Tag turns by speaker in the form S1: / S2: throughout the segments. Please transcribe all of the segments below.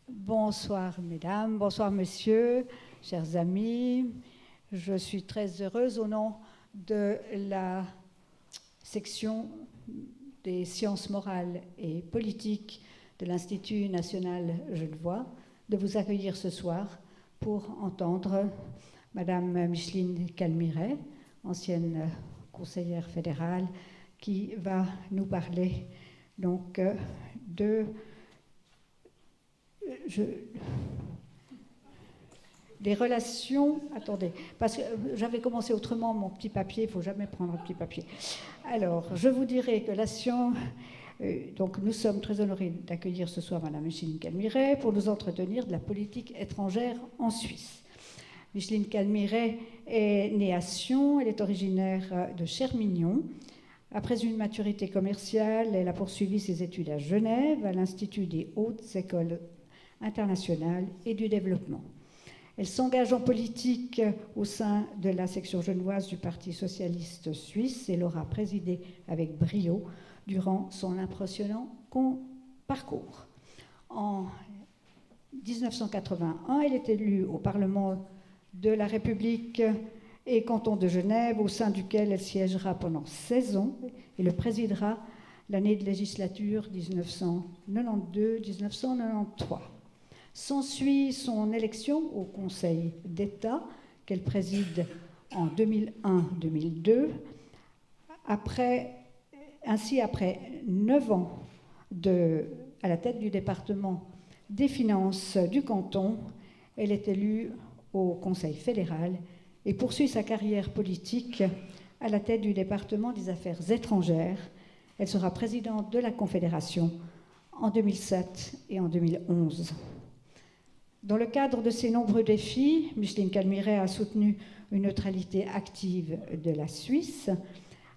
S1: Bonsoir mesdames, bonsoir messieurs, chers amis. Je suis très heureuse au nom de la section des sciences morales et politiques de l'Institut national genevois de vous accueillir ce soir pour entendre Madame Micheline Calmiret, ancienne conseillère fédérale, qui va nous parler donc des relations. Attendez, parce que j'avais commencé autrement mon petit papier, il ne faut jamais prendre un petit papier. Alors, je vous dirai que la science. Donc, nous sommes très honorés d'accueillir ce soir Madame Micheline Calmiret pour nous entretenir de la politique étrangère en Suisse. Micheline Calmiret est née à Sion, elle est originaire de Chermignon. Après une maturité commerciale, elle a poursuivi ses études à Genève, à l'Institut des hautes écoles internationales et du développement. Elle s'engage en politique au sein de la section genevoise du Parti socialiste suisse et l'aura présidé avec brio durant son impressionnant parcours. En 1981, elle est élue au Parlement de la République et canton de Genève, au sein duquel elle siégera pendant 16 ans et le présidera l'année de législature 1992-1993. S'ensuit son élection au Conseil d'État, qu'elle préside en 2001-2002. Ainsi, après 9 ans à la tête du département des finances du canton, elle est élue au Conseil fédéral et poursuit sa carrière politique à la tête du département des affaires étrangères. Elle sera présidente de la Confédération en 2007 et en 2011. Dans le cadre de ces nombreux défis, Micheline Calmiret a soutenu une neutralité active de la Suisse,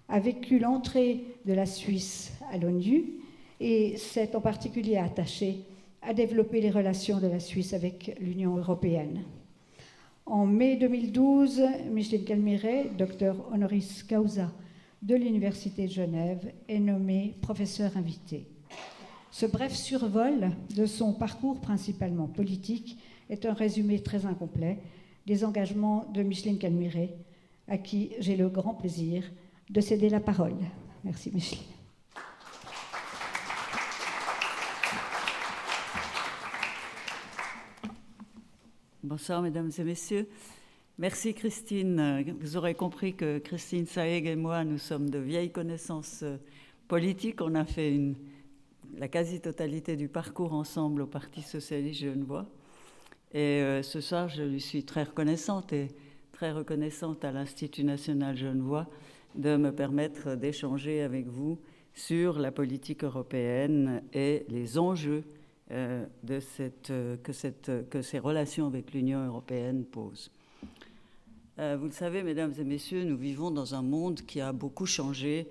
S1: a vécu l'entrée de la Suisse à l'ONU et s'est en particulier attachée à développer les relations de la Suisse avec l'Union européenne. En mai 2012, Micheline Calmiret, docteur honoris causa de l'Université de Genève, est nommée professeur invité. Ce bref survol de son parcours principalement politique est un résumé très incomplet des engagements de Micheline Calmiret, à qui j'ai le grand plaisir de céder la parole. Merci Micheline.
S2: Bonsoir mesdames et messieurs. Merci Christine. Vous aurez compris que Christine Saeg et moi, nous sommes de vieilles connaissances politiques. On a fait la quasi-totalité du parcours ensemble au Parti socialiste genevois. Et ce soir, je lui suis très reconnaissante et très reconnaissante à l'Institut national genevois de me permettre d'échanger avec vous sur la politique européenne et les enjeux que ces relations avec l'Union européenne posent. Vous le savez, mesdames et messieurs, nous vivons dans un monde qui a beaucoup changé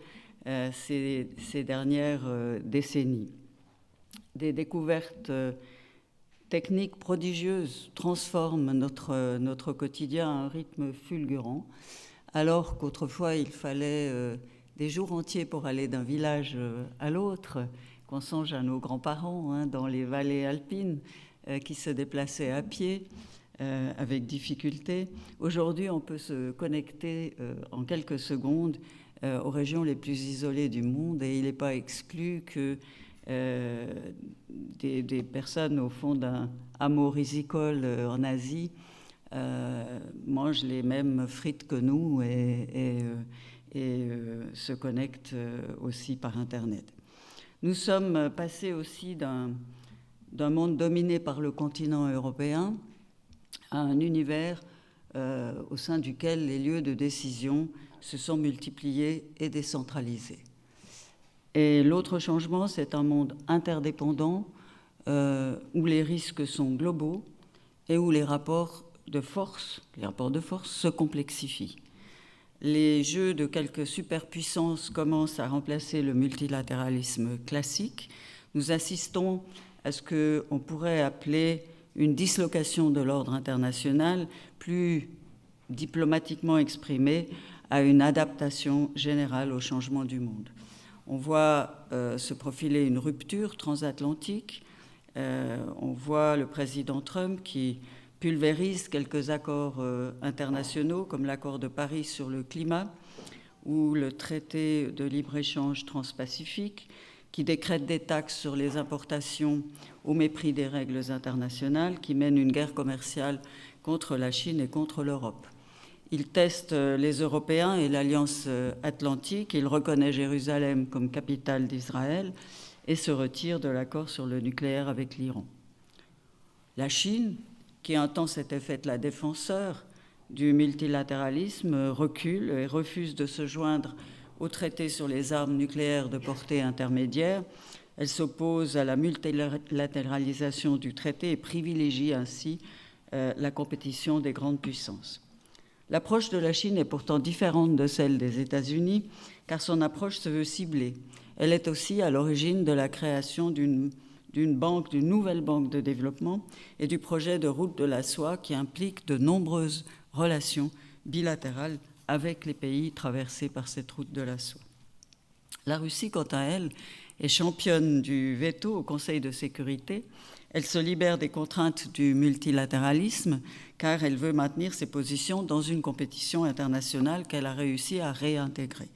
S2: ces dernières décennies. Des découvertes techniques prodigieuses transforment notre quotidien à un rythme fulgurant, alors qu'autrefois il fallait des jours entiers pour aller d'un village à l'autre, qu'on songe à nos grands-parents dans les vallées alpines qui se déplaçaient à pied avec difficulté. Aujourd'hui, on peut se connecter en quelques secondes aux régions les plus isolées du monde et il n'est pas exclu que des personnes au fond d'un hameau risicole en Asie mangent les mêmes frites que nous et se connectent aussi par Internet. Nous sommes passés aussi d'un monde dominé par le continent européen à un univers au sein duquel les lieux de décision se sont multipliés et décentralisés. Et l'autre changement, c'est un monde interdépendant où les risques sont globaux et où les rapports de force se complexifient. Les jeux de quelques superpuissances commencent à remplacer le multilatéralisme classique. Nous assistons à ce qu'on pourrait appeler une dislocation de l'ordre international, plus diplomatiquement exprimée, à une adaptation générale au changement du monde. On voit se profiler une rupture transatlantique. On voit le président Trump qui pulvérise quelques accords internationaux, comme l'accord de Paris sur le climat ou le traité de libre-échange transpacifique, qui décrète des taxes sur les importations au mépris des règles internationales, qui mène une guerre commerciale contre la Chine et contre l'Europe. Il teste les Européens et l'Alliance atlantique, il reconnaît Jérusalem comme capitale d'Israël et se retire de l'accord sur le nucléaire avec l'Iran. La Chine, qui un temps s'était faite la défenseur du multilatéralisme, recule et refuse de se joindre au traité sur les armes nucléaires de portée intermédiaire. Elle s'oppose à la multilatéralisation du traité et privilégie ainsi la compétition des grandes puissances. L'approche de la Chine est pourtant différente de celle des États-Unis, car son approche se veut ciblée. Elle est aussi à l'origine de la création d'une nouvelle banque de développement et du projet de route de la soie qui implique de nombreuses relations bilatérales avec les pays traversés par cette route de la soie. La Russie, quant à elle, est championne du veto au Conseil de sécurité. Elle se libère des contraintes du multilatéralisme car elle veut maintenir ses positions dans une compétition internationale qu'elle a réussi à réintégrer.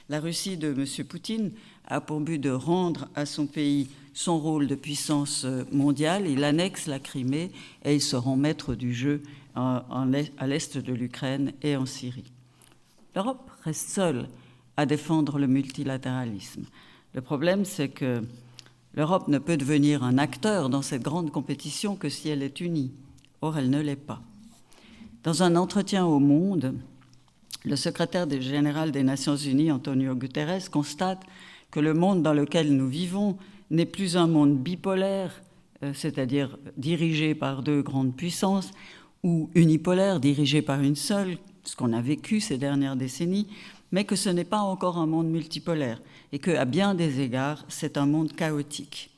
S2: La Russie de M. Poutine a pour but de rendre à son pays son rôle de puissance mondiale. Il annexe la Crimée et ils seront maîtres du jeu à l'est de l'Ukraine et en Syrie. L'Europe reste seule à défendre le multilatéralisme. Le problème, c'est que l'Europe ne peut devenir un acteur dans cette grande compétition que si elle est unie. Or, elle ne l'est pas. Dans un entretien au Monde, le secrétaire général des Nations Unies, Antonio Guterres, constate que le monde dans lequel nous vivons n'est plus un monde bipolaire, c'est-à-dire dirigé par deux grandes puissances, ou unipolaire, dirigé par une seule, ce qu'on a vécu ces dernières décennies, mais que ce n'est pas encore un monde multipolaire et qu'à bien des égards, c'est un monde chaotique.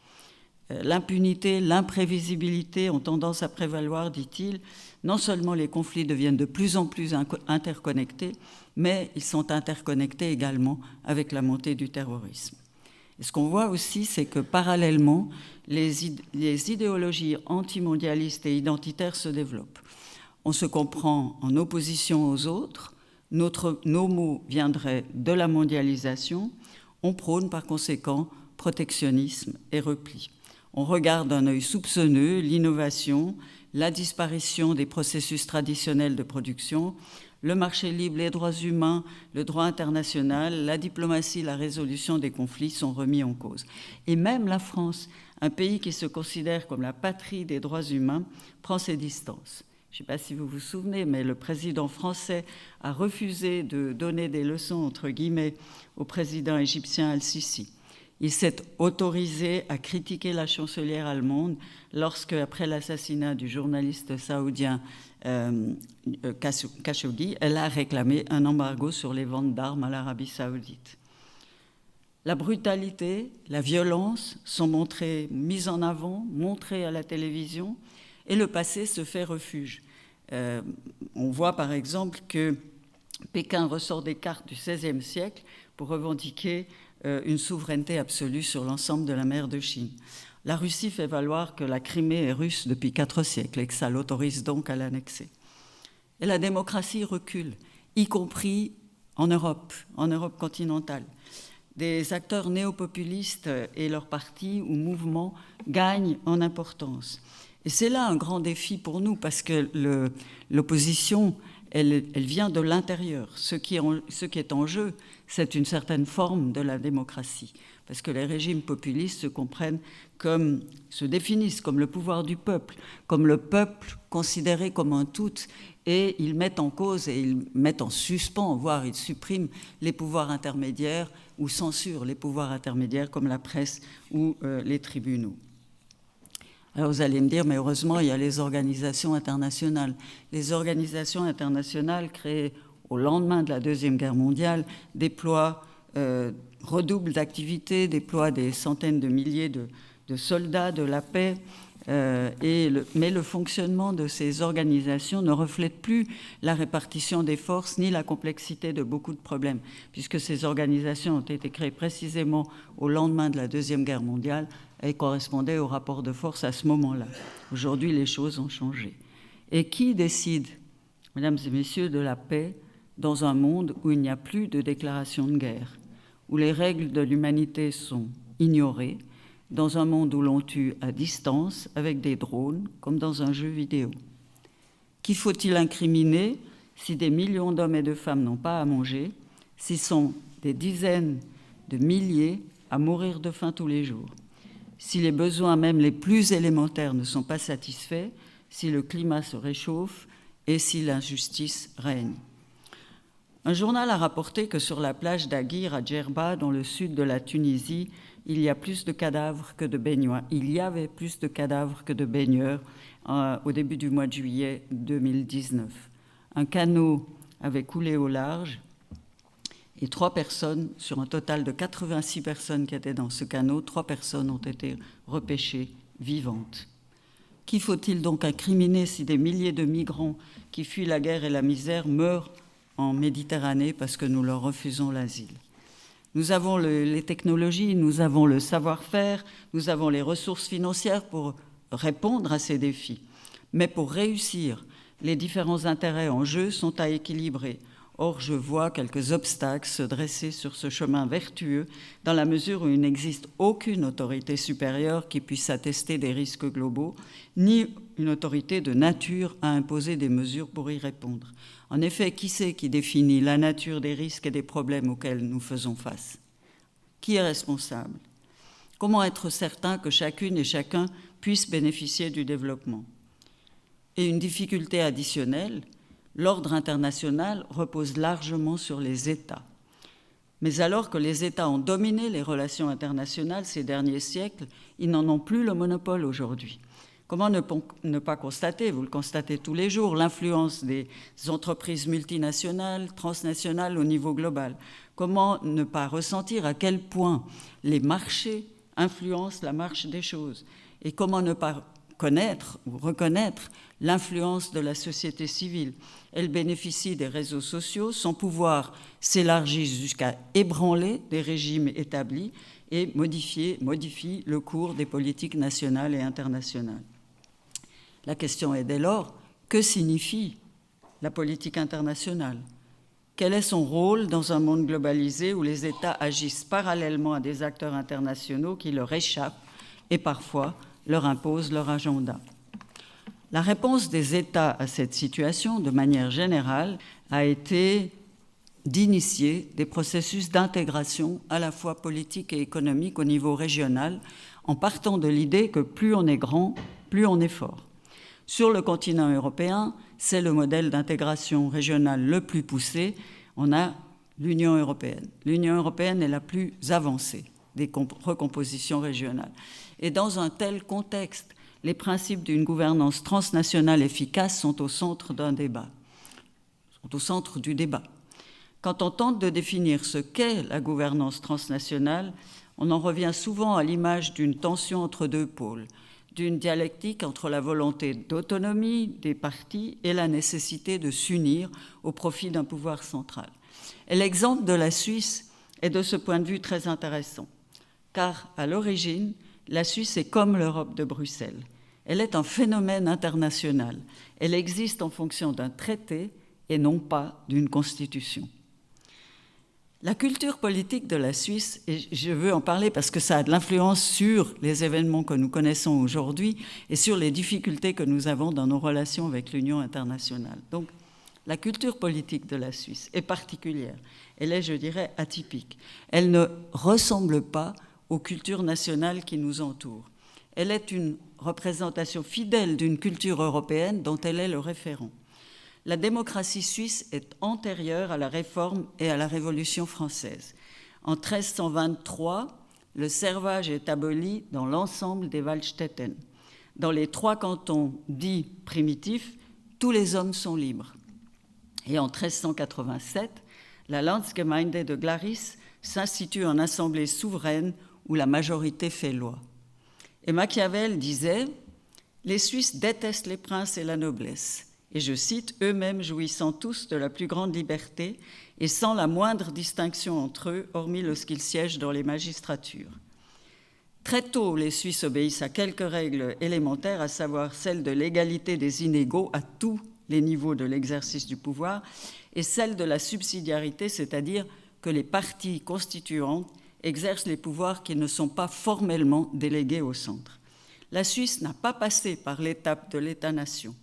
S2: L'impunité, l'imprévisibilité ont tendance à prévaloir, dit-il. Non seulement les conflits deviennent de plus en plus interconnectés, mais ils sont interconnectés également avec la montée du terrorisme. Et ce qu'on voit aussi, c'est que parallèlement, les idéologies antimondialistes et identitaires se développent. On se comprend en opposition aux autres, nos mots viendraient de la mondialisation, on prône par conséquent protectionnisme et repli. On regarde d'un œil soupçonneux l'innovation, la disparition des processus traditionnels de production, le marché libre, les droits humains, le droit international, la diplomatie, la résolution des conflits sont remis en cause. Et même la France, un pays qui se considère comme la patrie des droits humains, prend ses distances. Je ne sais pas si vous vous souvenez, mais le président français a refusé de donner des leçons, entre guillemets, au président égyptien Al-Sisi. Il s'est autorisé à critiquer la chancelière allemande lorsque, après l'assassinat du journaliste saoudien Khashoggi, elle a réclamé un embargo sur les ventes d'armes à l'Arabie saoudite. La brutalité, la violence sont mises en avant, montrées à la télévision, et le passé se fait refuge. On voit par exemple que Pékin ressort des cartes du XVIe siècle pour revendiquer une souveraineté absolue sur l'ensemble de la mer de Chine. La Russie fait valoir que la Crimée est russe depuis 4 siècles et que ça l'autorise donc à l'annexer. Et la démocratie recule, y compris en Europe continentale. Des acteurs néopopulistes et leurs partis ou mouvements gagnent en importance. Et c'est là un grand défi pour nous, parce que l'opposition, elle vient de l'intérieur. Ce qui est en jeu, c'est une certaine forme de la démocratie. Parce que les régimes populistes se définissent comme le pouvoir du peuple, comme le peuple considéré comme un tout, et ils mettent en cause et ils mettent en suspens, voire ils suppriment les pouvoirs intermédiaires ou censurent les pouvoirs intermédiaires comme la presse ou les tribunaux. Alors vous allez me dire, mais heureusement, il y a les organisations internationales. Les organisations internationales créées au lendemain de la Deuxième Guerre mondiale redoublent d'activités, déploient des centaines de milliers de soldats de la paix, mais le fonctionnement de ces organisations ne reflète plus la répartition des forces ni la complexité de beaucoup de problèmes, puisque ces organisations ont été créées précisément au lendemain de la Deuxième Guerre mondiale et correspondaient au rapport de force à ce moment-là. Aujourd'hui, les choses ont changé. Et qui décide, mesdames et messieurs, de la paix dans un monde où il n'y a plus de déclaration de guerre, où les règles de l'humanité sont ignorées, dans un monde où l'on tue à distance avec des drones, comme dans un jeu vidéo? Qui faut-il incriminer si des millions d'hommes et de femmes n'ont pas à manger, s'ils sont des dizaines de milliers à mourir de faim tous les jours, si les besoins même les plus élémentaires ne sont pas satisfaits, si le climat se réchauffe et si l'injustice règne? Un journal a rapporté que sur la plage d'Aguir à Djerba, dans le sud de la Tunisie, il y avait plus de cadavres que de baigneurs au début du mois de juillet 2019. Un canot avait coulé au large et 3 personnes, sur un total de 86 personnes qui étaient dans ce canot, 3 personnes ont été repêchées vivantes. Qui faut-il donc incriminer si des milliers de migrants qui fuient la guerre et la misère meurent en Méditerranée parce que nous leur refusons l'asile? Nous avons les technologies, nous avons le savoir-faire, nous avons les ressources financières pour répondre à ces défis. Mais pour réussir, les différents intérêts en jeu sont à équilibrer. Or, je vois quelques obstacles se dresser sur ce chemin vertueux dans la mesure où il n'existe aucune autorité supérieure qui puisse attester des risques globaux, ni une autorité de nature à imposer des mesures pour y répondre. En effet, qui c'est qui définit la nature des risques et des problèmes auxquels nous faisons face? Qui est responsable? Comment être certain que chacune et chacun puisse bénéficier du développement? Et une difficulté additionnelle, l'ordre international repose largement sur les États. Mais alors que les États ont dominé les relations internationales ces derniers siècles, ils n'en ont plus le monopole aujourd'hui. Comment ne pas constater, vous le constatez tous les jours, l'influence des entreprises multinationales, transnationales au niveau global? Comment ne pas ressentir à quel point les marchés influencent la marche des choses? Et comment ne pas connaître ou reconnaître l'influence de la société civile? Elle bénéficie des réseaux sociaux, son pouvoir s'élargit jusqu'à ébranler des régimes établis et modifie le cours des politiques nationales et internationales. La question est dès lors, que signifie la politique internationale? Quel est son rôle dans un monde globalisé où les États agissent parallèlement à des acteurs internationaux qui leur échappent et parfois leur imposent leur agenda? La réponse des États à cette situation, de manière générale, a été d'initier des processus d'intégration à la fois politique et économique au niveau régional, en partant de l'idée que plus on est grand, plus on est fort. Sur le continent européen, c'est le modèle d'intégration régionale le plus poussé. On a l'Union européenne. L'Union européenne est la plus avancée des recompositions régionales. Et dans un tel contexte, les principes d'une gouvernance transnationale efficace sont au centre d'un débat, sont au centre du débat. Quand on tente de définir ce qu'est la gouvernance transnationale, on en revient souvent à l'image d'une tension entre deux pôles, d'une dialectique entre la volonté d'autonomie des partis et la nécessité de s'unir au profit d'un pouvoir central. Et l'exemple de la Suisse est de ce point de vue très intéressant, car à l'origine, la Suisse est comme l'Europe de Bruxelles. Elle est un phénomène international. Elle existe en fonction d'un traité et non pas d'une constitution. La culture politique de la Suisse, et je veux en parler parce que ça a de l'influence sur les événements que nous connaissons aujourd'hui et sur les difficultés que nous avons dans nos relations avec l'Union internationale. Donc, la culture politique de la Suisse est particulière. Elle est, je dirais, atypique. Elle ne ressemble pas aux cultures nationales qui nous entourent. Elle est une représentation fidèle d'une culture européenne dont elle est le référent. La démocratie suisse est antérieure à la Réforme et à la Révolution française. En 1323, le servage est aboli dans l'ensemble des Waldstätten. Dans les 3 cantons dits primitifs, tous les hommes sont libres. Et en 1387, la Landsgemeinde de Glaris s'institue en assemblée souveraine où la majorité fait loi. Et Machiavel disait « Les Suisses détestent les princes et la noblesse ». Et je cite, « eux-mêmes jouissant tous de la plus grande liberté et sans la moindre distinction entre eux, hormis lorsqu'ils siègent dans les magistratures. » Très tôt, les Suisses obéissent à quelques règles élémentaires, à savoir celle de l'égalité des inégaux à tous les niveaux de l'exercice du pouvoir et celle de la subsidiarité, c'est-à-dire que les parties constituantes exercent les pouvoirs qui ne sont pas formellement délégués au centre. La Suisse n'a pas passé par l'étape de l'État-nation.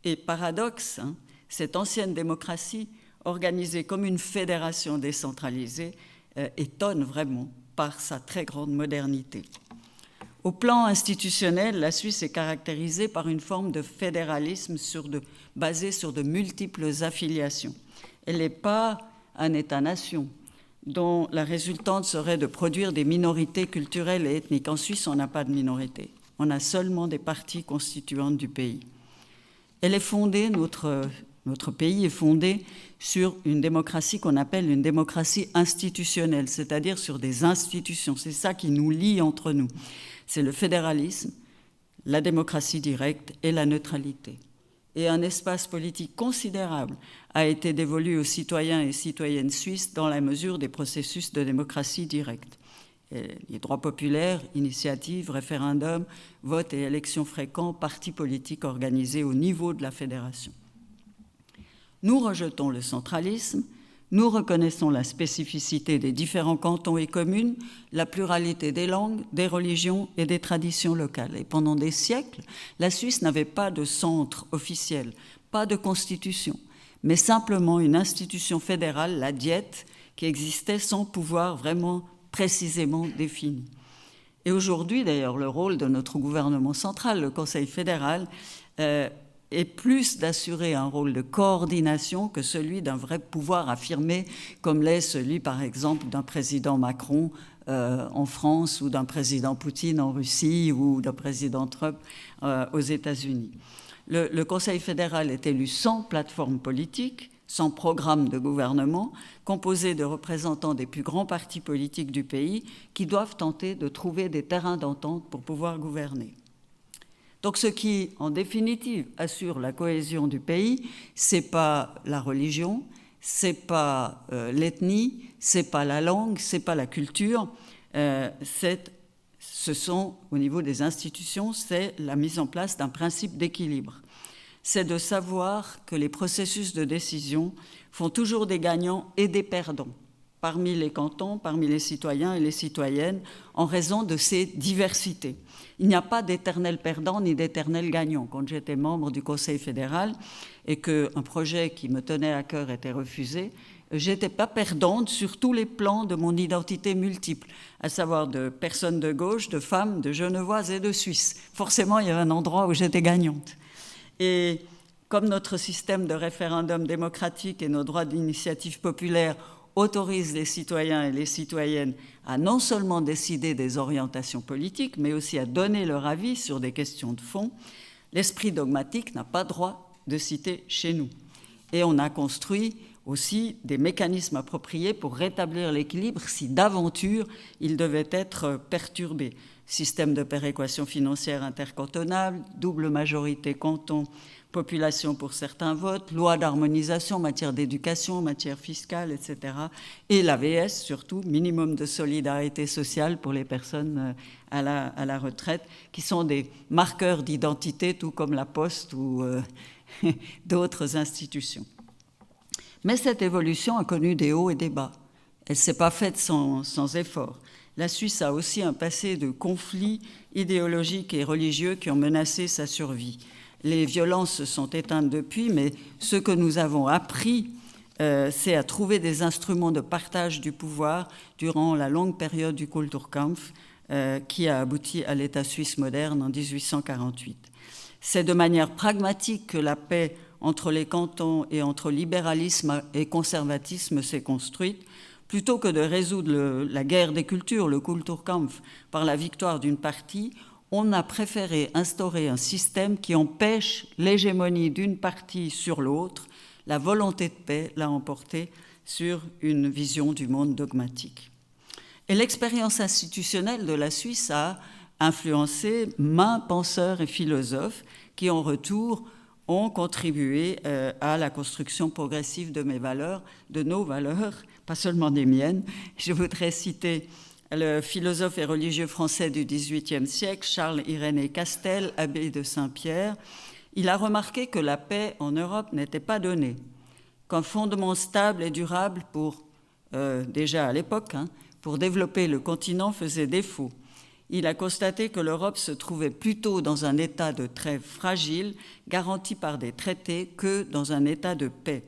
S2: Et paradoxe, cette ancienne démocratie, organisée comme une fédération décentralisée, étonne vraiment par sa très grande modernité. Au plan institutionnel, la Suisse est caractérisée par une forme de fédéralisme basé sur de multiples affiliations. Elle n'est pas un État-nation dont la résultante serait de produire des minorités culturelles et ethniques. En Suisse, on n'a pas de minorité. On a seulement des parties constituantes du pays. Elle est fondée, notre pays est fondé sur une démocratie qu'on appelle une démocratie institutionnelle, c'est-à-dire sur des institutions. C'est ça qui nous lie entre nous. C'est le fédéralisme, la démocratie directe et la neutralité. et un espace politique considérable a été dévolu aux citoyens et citoyennes suisses dans la mesure des processus de démocratie directe. Et les droits populaires, initiatives, référendums, votes et élections fréquents, partis politiques organisés au niveau de la fédération. Nous rejetons le centralisme, nous reconnaissons la spécificité des différents cantons et communes, la pluralité des langues, des religions et des traditions locales. Et pendant des siècles, la Suisse n'avait pas de centre officiel, pas de constitution, mais simplement une institution fédérale, la Diète, qui existait sans pouvoir vraiment précisément défini. Et aujourd'hui, d'ailleurs, le rôle de notre gouvernement central, le Conseil fédéral, est plus d'assurer un rôle de coordination que celui d'un vrai pouvoir affirmé, comme l'est celui, par exemple, d'un président Macron en France, ou d'un président Poutine en Russie, ou d'un président Trump aux États-Unis. Le Conseil fédéral est élu sans plateforme politique, sans programme de gouvernement, composé de représentants des plus grands partis politiques du pays qui doivent tenter de trouver des terrains d'entente pour pouvoir gouverner. Donc ce qui, en définitive, assure la cohésion du pays, c'est pas la religion, c'est pas l'ethnie, c'est pas la langue, c'est pas la culture, ce sont, au niveau des institutions, c'est la mise en place d'un principe d'équilibre. C'est de savoir que les processus de décision font toujours des gagnants et des perdants parmi les cantons, parmi les citoyens et les citoyennes, en raison de ces diversités. Il n'y a pas d'éternel perdant ni d'éternel gagnant. Quand j'étais membre du Conseil fédéral et qu'un projet qui me tenait à cœur était refusé, je n'étais pas perdante sur tous les plans de mon identité multiple, à savoir de personnes de gauche, de femmes, de genevoises et de Suisses. Forcément, il y avait un endroit où j'étais gagnante. Et comme notre système de référendum démocratique et nos droits d'initiative populaire autorisent les citoyens et les citoyennes à non seulement décider des orientations politiques, mais aussi à donner leur avis sur des questions de fond, l'esprit dogmatique n'a pas droit de citer chez nous. Et on a construit aussi des mécanismes appropriés pour rétablir l'équilibre si d'aventure il devait être perturbé. Système de péréquation financière intercantonale, double majorité canton, population pour certains votes, loi d'harmonisation en matière d'éducation, en matière fiscale, etc. Et l'AVS, surtout, minimum de solidarité sociale pour les personnes à la retraite, qui sont des marqueurs d'identité, tout comme la Poste ou d'autres institutions. Mais cette évolution a connu des hauts et des bas. Elle ne s'est pas faite sans effort. La Suisse a aussi un passé de conflits idéologiques et religieux qui ont menacé sa survie. Les violences se sont éteintes depuis, mais ce que nous avons appris, c'est à trouver des instruments de partage du pouvoir durant la longue période du Kulturkampf qui a abouti à l'État suisse moderne en 1848. C'est de manière pragmatique que la paix entre les cantons et entre libéralisme et conservatisme s'est construite, plutôt que de résoudre la guerre des cultures, le Kulturkampf, par la victoire d'une partie. On a préféré instaurer un système qui empêche l'hégémonie d'une partie sur l'autre. La volonté de paix l'a emporté sur une vision du monde dogmatique. Et l'expérience institutionnelle de la Suisse a influencé maints penseurs et philosophes qui, en retour, ont contribué à la construction progressive de mes valeurs, de nos valeurs, pas seulement des miennes. Je voudrais citer le philosophe et religieux français du XVIIIe siècle, Charles-Irénée Castel, abbé de Saint-Pierre. Il a remarqué que la paix en Europe n'était pas donnée, qu'un fondement stable et durable déjà à l'époque, pour développer le continent faisait défaut. Il a constaté que l'Europe se trouvait plutôt dans un état de trêve fragile, garanti par des traités, que dans un état de paix.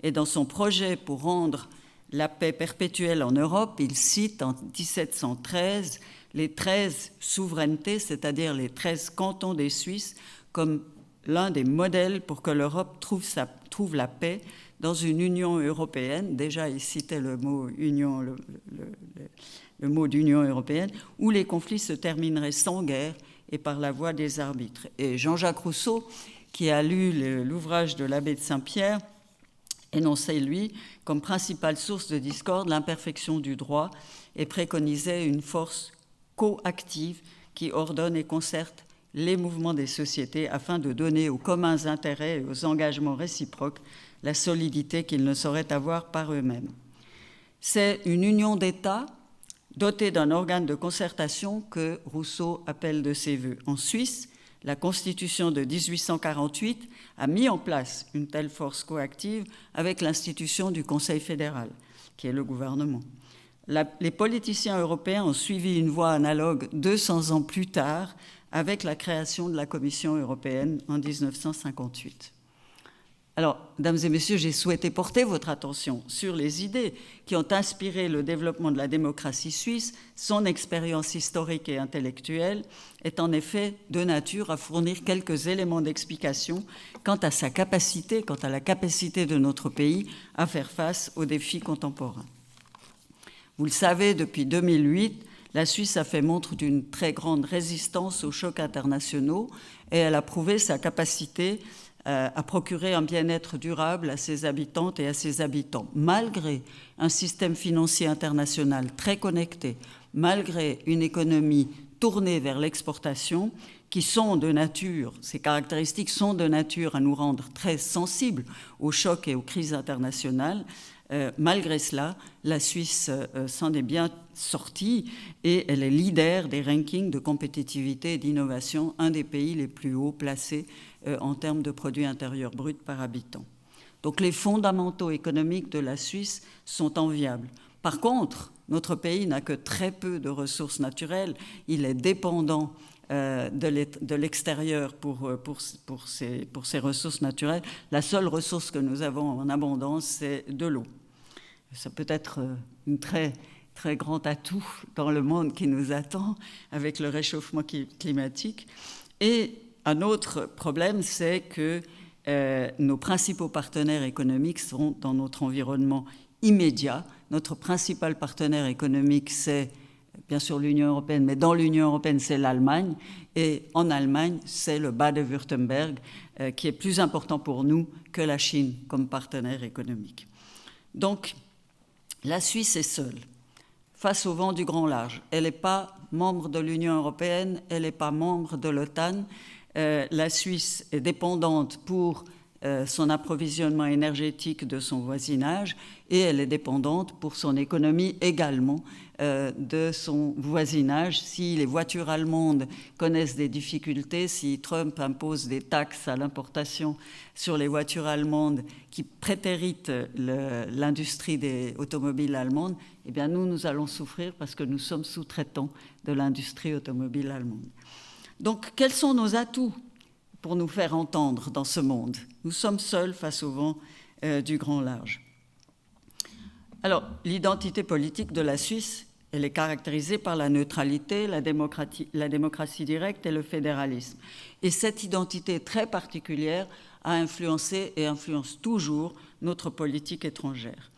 S2: Et dans son projet pour rendre la paix perpétuelle en Europe, il cite en 1713 les 13 souverainetés, c'est-à-dire les 13 cantons des Suisses, comme l'un des modèles pour que l'Europe trouve la paix dans une Union européenne. Déjà, il citait le mot Union, le mot d'Union européenne, où les conflits se termineraient sans guerre et par la voie des arbitres. Et Jean-Jacques Rousseau, qui a lu l'ouvrage de l'abbé de Saint-Pierre, énonçait, lui, comme principale source de discorde l'imperfection du droit et préconisait une force coactive qui ordonne et concerte les mouvements des sociétés afin de donner aux communs intérêts et aux engagements réciproques la solidité qu'ils ne sauraient avoir par eux-mêmes. C'est une union d'États dotée d'un organe de concertation que Rousseau appelle de ses voeux. En Suisse, la Constitution de 1848 a mis en place une telle force coactive avec l'institution du Conseil fédéral, qui est le gouvernement. Les politiciens européens ont suivi une voie analogue 200 ans plus tard avec la création de la Commission européenne en 1958. Alors, mesdames et messieurs, j'ai souhaité porter votre attention sur les idées qui ont inspiré le développement de la démocratie suisse. Son expérience historique et intellectuelle est en effet de nature à fournir quelques éléments d'explication quant à sa capacité, quant à la capacité de notre pays à faire face aux défis contemporains. Vous le savez, depuis 2008, la Suisse a fait montre d'une très grande résistance aux chocs internationaux et elle a prouvé sa capacité à procurer un bien-être durable à ses habitantes et à ses habitants, malgré un système financier international très connecté, malgré une économie tournée vers l'exportation, qui sont de nature, ces caractéristiques sont de nature à nous rendre très sensibles aux chocs et aux crises internationales. Malgré cela, la Suisse s'en est bien sortie et elle est leader des rankings de compétitivité et d'innovation, un des pays les plus hauts placés en termes de produit intérieur brut par habitant. Donc les fondamentaux économiques de la Suisse sont enviables. Par contre, notre pays n'a que très peu de ressources naturelles. Il est dépendant de l'extérieur pour ses ressources naturelles. La seule ressource que nous avons en abondance, c'est de l'eau. Ça peut être un très, très grand atout dans le monde qui nous attend avec le réchauffement climatique. Et un autre problème, c'est que nos principaux partenaires économiques sont dans notre environnement immédiat. Notre principal partenaire économique, c'est bien sûr l'Union européenne, mais dans l'Union européenne, c'est l'Allemagne. Et en Allemagne, c'est le Bade-Württemberg qui est plus important pour nous que la Chine comme partenaire économique. Donc, la Suisse est seule face au vent du grand large. Elle n'est pas membre de l'Union européenne, elle n'est pas membre de l'OTAN. La Suisse est dépendante pour son approvisionnement énergétique de son voisinage et elle est dépendante pour son économie également de son voisinage. Si les voitures allemandes connaissent des difficultés, si Trump impose des taxes à l'importation sur les voitures allemandes qui prétéritent l'industrie des automobiles allemandes, eh bien nous allons souffrir parce que nous sommes sous-traitants de l'industrie automobile allemande. Donc, quels sont nos atouts pour nous faire entendre dans ce monde? Nous sommes seuls face au vent du grand large. Alors, l'identité politique de la Suisse, elle est caractérisée par la neutralité, la démocratie directe et le fédéralisme. Et cette identité très particulière a influencé et influence toujours notre politique étrangère.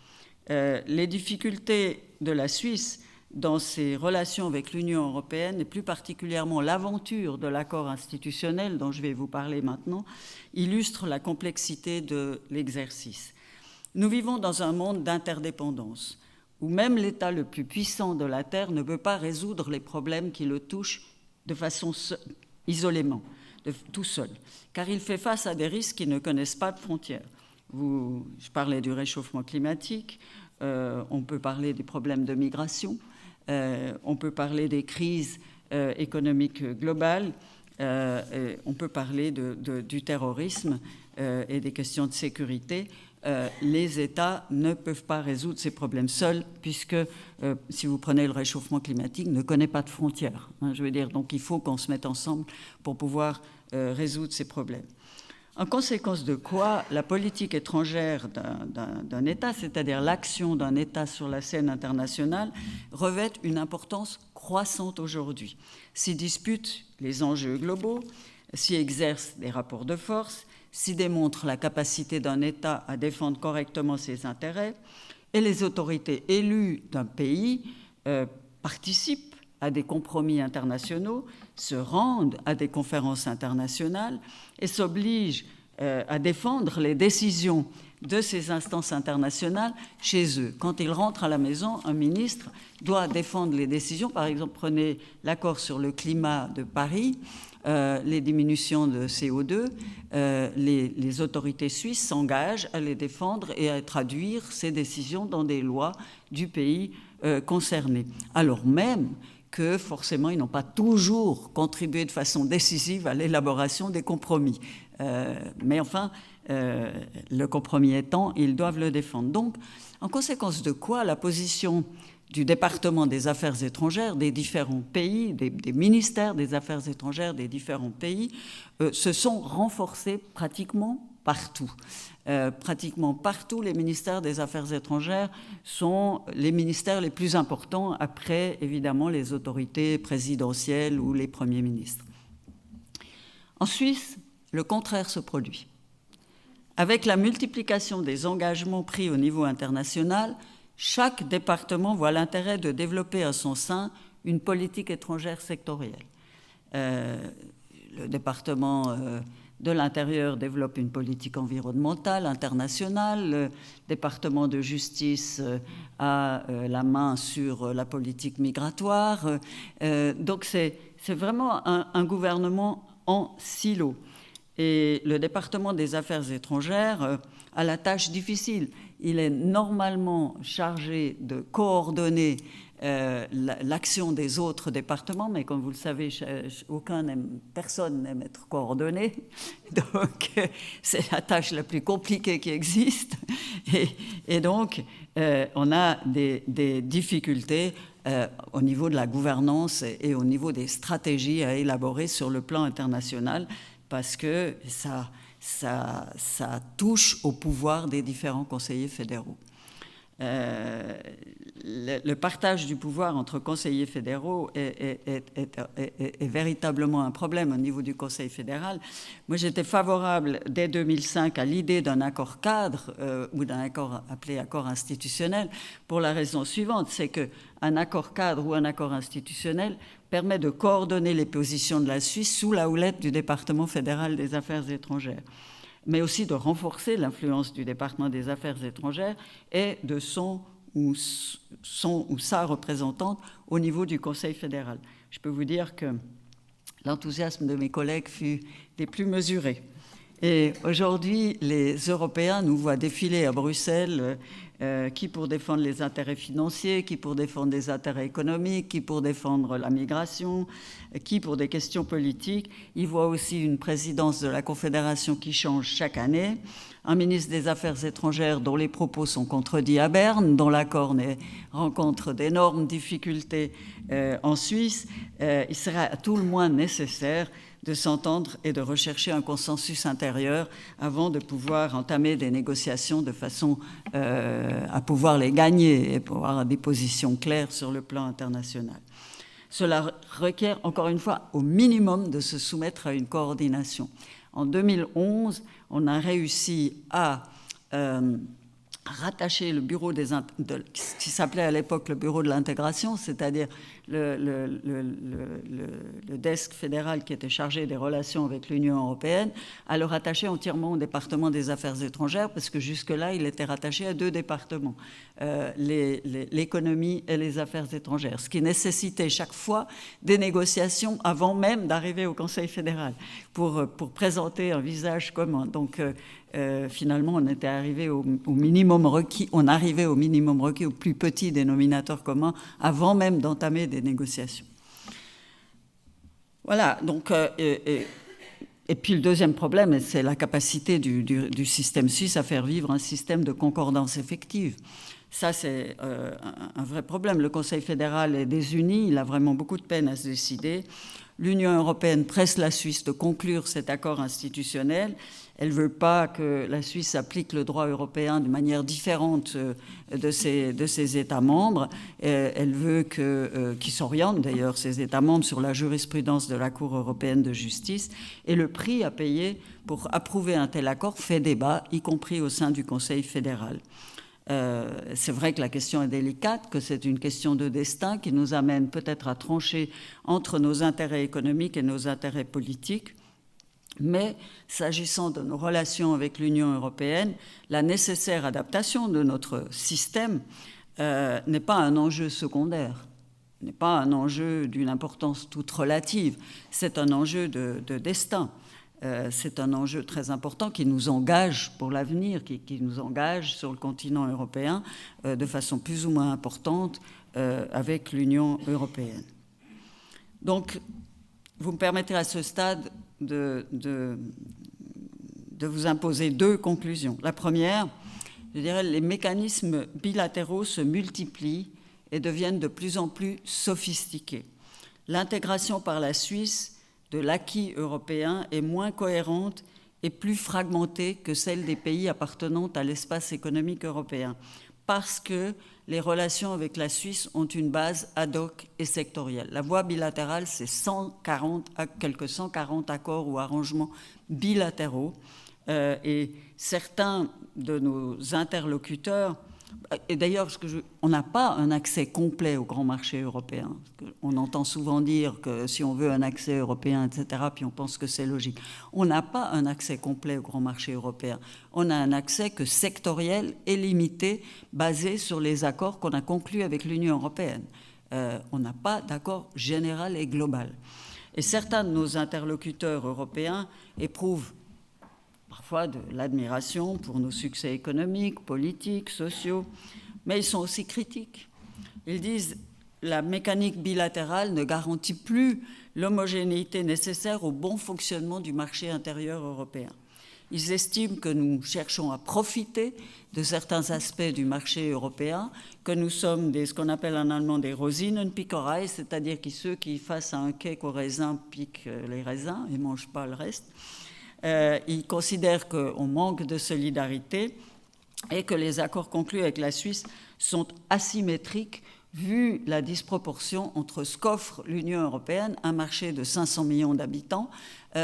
S2: Les difficultés de la Suisse dans ses relations avec l'Union européenne, et plus particulièrement l'aventure de l'accord institutionnel dont je vais vous parler maintenant, illustre la complexité de l'exercice. Nous vivons dans un monde d'interdépendance, où même l'État le plus puissant de la Terre ne peut pas résoudre les problèmes qui le touchent de façon isolément, tout seul, car il fait face à des risques qui ne connaissent pas de frontières. Je parlais du réchauffement climatique, on peut parler des problèmes de migration, on peut parler des crises économiques globales, on peut parler du terrorisme et des questions de sécurité. Les États ne peuvent pas résoudre ces problèmes seuls, puisque, si vous prenez le réchauffement climatique, ne connaît pas de frontières. Je veux dire, donc il faut qu'on se mette ensemble pour pouvoir résoudre ces problèmes. En conséquence de quoi, la politique étrangère d'un État, c'est-à-dire l'action d'un État sur la scène internationale, revêt une importance croissante aujourd'hui. S'y disputent les enjeux globaux, s'y exercent des rapports de force, s'y démontre la capacité d'un État à défendre correctement ses intérêts, et les autorités élues d'un pays participent à des compromis internationaux, se rendent à des conférences internationales et s'obligent à défendre les décisions de ces instances internationales chez eux. Quand ils rentrent à la maison, un ministre doit défendre les décisions. Par exemple, prenez l'accord sur le climat de Paris, les diminutions de CO2, les autorités suisses s'engagent à les défendre et à traduire ces décisions dans des lois du pays concerné. Alors même que forcément, ils n'ont pas toujours contribué de façon décisive à l'élaboration des compromis. Mais enfin, le compromis étant, ils doivent le défendre. Donc, en conséquence de quoi, la position du département des affaires étrangères des différents pays, des ministères des affaires étrangères des différents pays, se sont renforcés pratiquement partout. Pratiquement partout, les ministères des Affaires étrangères sont les ministères les plus importants après, évidemment, les autorités présidentielles ou les premiers ministres. En Suisse, le contraire se produit. Avec la multiplication des engagements pris au niveau international, chaque département voit l'intérêt de développer à son sein une politique étrangère sectorielle. Le département de l'Intérieur développe une politique environnementale internationale. Le département de justice a la main sur la politique migratoire. Donc c'est vraiment un gouvernement en silo. Et le département des affaires étrangères a la tâche difficile. Il est normalement chargé de coordonner l'action des autres départements, mais comme vous le savez, personne n'aime être coordonné. Donc, c'est la tâche la plus compliquée qui existe. Et donc, on a des difficultés au niveau de la gouvernance et au niveau des stratégies à élaborer sur le plan international, parce que ça touche au pouvoir des différents conseillers fédéraux. Le partage du pouvoir entre conseillers fédéraux est véritablement un problème au niveau du Conseil fédéral. Moi, j'étais favorable dès 2005 à l'idée d'un accord cadre ou d'un accord appelé accord institutionnel pour la raison suivante, c'est qu'un accord cadre ou un accord institutionnel permet de coordonner les positions de la Suisse sous la houlette du département fédéral des affaires étrangères, mais aussi de renforcer l'influence du département des affaires étrangères et de son ou sa représentante au niveau du Conseil fédéral. Je peux vous dire que l'enthousiasme de mes collègues fut des plus mesurés. Et aujourd'hui, les Européens nous voient défiler à Bruxelles, qui pour défendre les intérêts financiers, qui pour défendre les intérêts économiques, qui pour défendre la migration, qui pour des questions politiques. Ils voient aussi une présidence de la Confédération qui change chaque année, un ministre des Affaires étrangères dont les propos sont contredits à Berne, dont l'accord rencontre d'énormes difficultés en Suisse. Il serait à tout le moins nécessaire de s'entendre et de rechercher un consensus intérieur avant de pouvoir entamer des négociations de façon à pouvoir les gagner et pouvoir avoir des positions claires sur le plan international. Cela requiert, encore une fois, au minimum de se soumettre à une coordination. En 2011, on a réussi à rattacher le bureau qui s'appelait à l'époque le bureau de l'intégration, c'est-à-dire le desk fédéral qui était chargé des relations avec l'Union européenne, à le rattacher entièrement au département des affaires étrangères, parce que jusque-là, il était rattaché à deux départements, l'économie et les affaires étrangères, ce qui nécessitait chaque fois des négociations avant même d'arriver au Conseil fédéral pour présenter un visage commun. Donc, finalement, on était arrivé au minimum requis, au plus petit dénominateur commun, avant même d'entamer des négociations. Voilà, donc, et puis le deuxième problème, c'est la capacité du système suisse à faire vivre un système de concordance effective. Ça, c'est un vrai problème. Le Conseil fédéral est désuni, il a vraiment beaucoup de peine à se décider. L'Union européenne presse la Suisse de conclure cet accord institutionnel. Elle ne veut pas que la Suisse applique le droit européen de manière différente de ses États membres. Elle veut qu'ils s'orientent, d'ailleurs, ces États membres, sur la jurisprudence de la Cour européenne de justice. Et le prix à payer pour approuver un tel accord fait débat, y compris au sein du Conseil fédéral. C'est vrai que la question est délicate, que c'est une question de destin qui nous amène peut-être à trancher entre nos intérêts économiques et nos intérêts politiques. Mais s'agissant de nos relations avec l'Union européenne, la nécessaire adaptation de notre système n'est pas un enjeu secondaire, n'est pas un enjeu d'une importance toute relative, c'est un enjeu de destin. C'est un enjeu très important qui nous engage pour l'avenir, qui nous engage sur le continent européen de façon plus ou moins importante avec l'Union européenne. Donc, vous me permettrez à ce stade de vous imposer deux conclusions. La première, je dirais, les mécanismes bilatéraux se multiplient et deviennent de plus en plus sophistiqués. L'intégration par la Suisse de l'acquis européen est moins cohérente et plus fragmentée que celle des pays appartenant à l'espace économique européen, parce que les relations avec la Suisse ont une base ad hoc et sectorielle. La voie bilatérale, c'est quelques 140 accords ou arrangements bilatéraux, et certains de nos interlocuteurs, et d'ailleurs, on n'a pas un accès complet au grand marché européen. On entend souvent dire que si on veut un accès européen, etc., puis on pense que c'est logique. On n'a pas un accès complet au grand marché européen. On a un accès que sectoriel et limité, basé sur les accords qu'on a conclus avec l'Union européenne. On n'a pas d'accord général et global. Et certains de nos interlocuteurs européens éprouvent parfois de l'admiration pour nos succès économiques, politiques, sociaux, mais ils sont aussi critiques. Ils disent que la mécanique bilatérale ne garantit plus l'homogénéité nécessaire au bon fonctionnement du marché intérieur européen. Ils estiment que nous cherchons à profiter de certains aspects du marché européen, que nous sommes ce qu'on appelle en allemand des Rosinenpickerei, c'est-à-dire que ceux qui, face à un cake au raisin, piquent les raisins et ne mangent pas le reste. Ils considèrent qu'on manque de solidarité et que les accords conclus avec la Suisse sont asymétriques vu la disproportion entre ce qu'offre l'Union européenne, un marché de 500 millions d'habitants,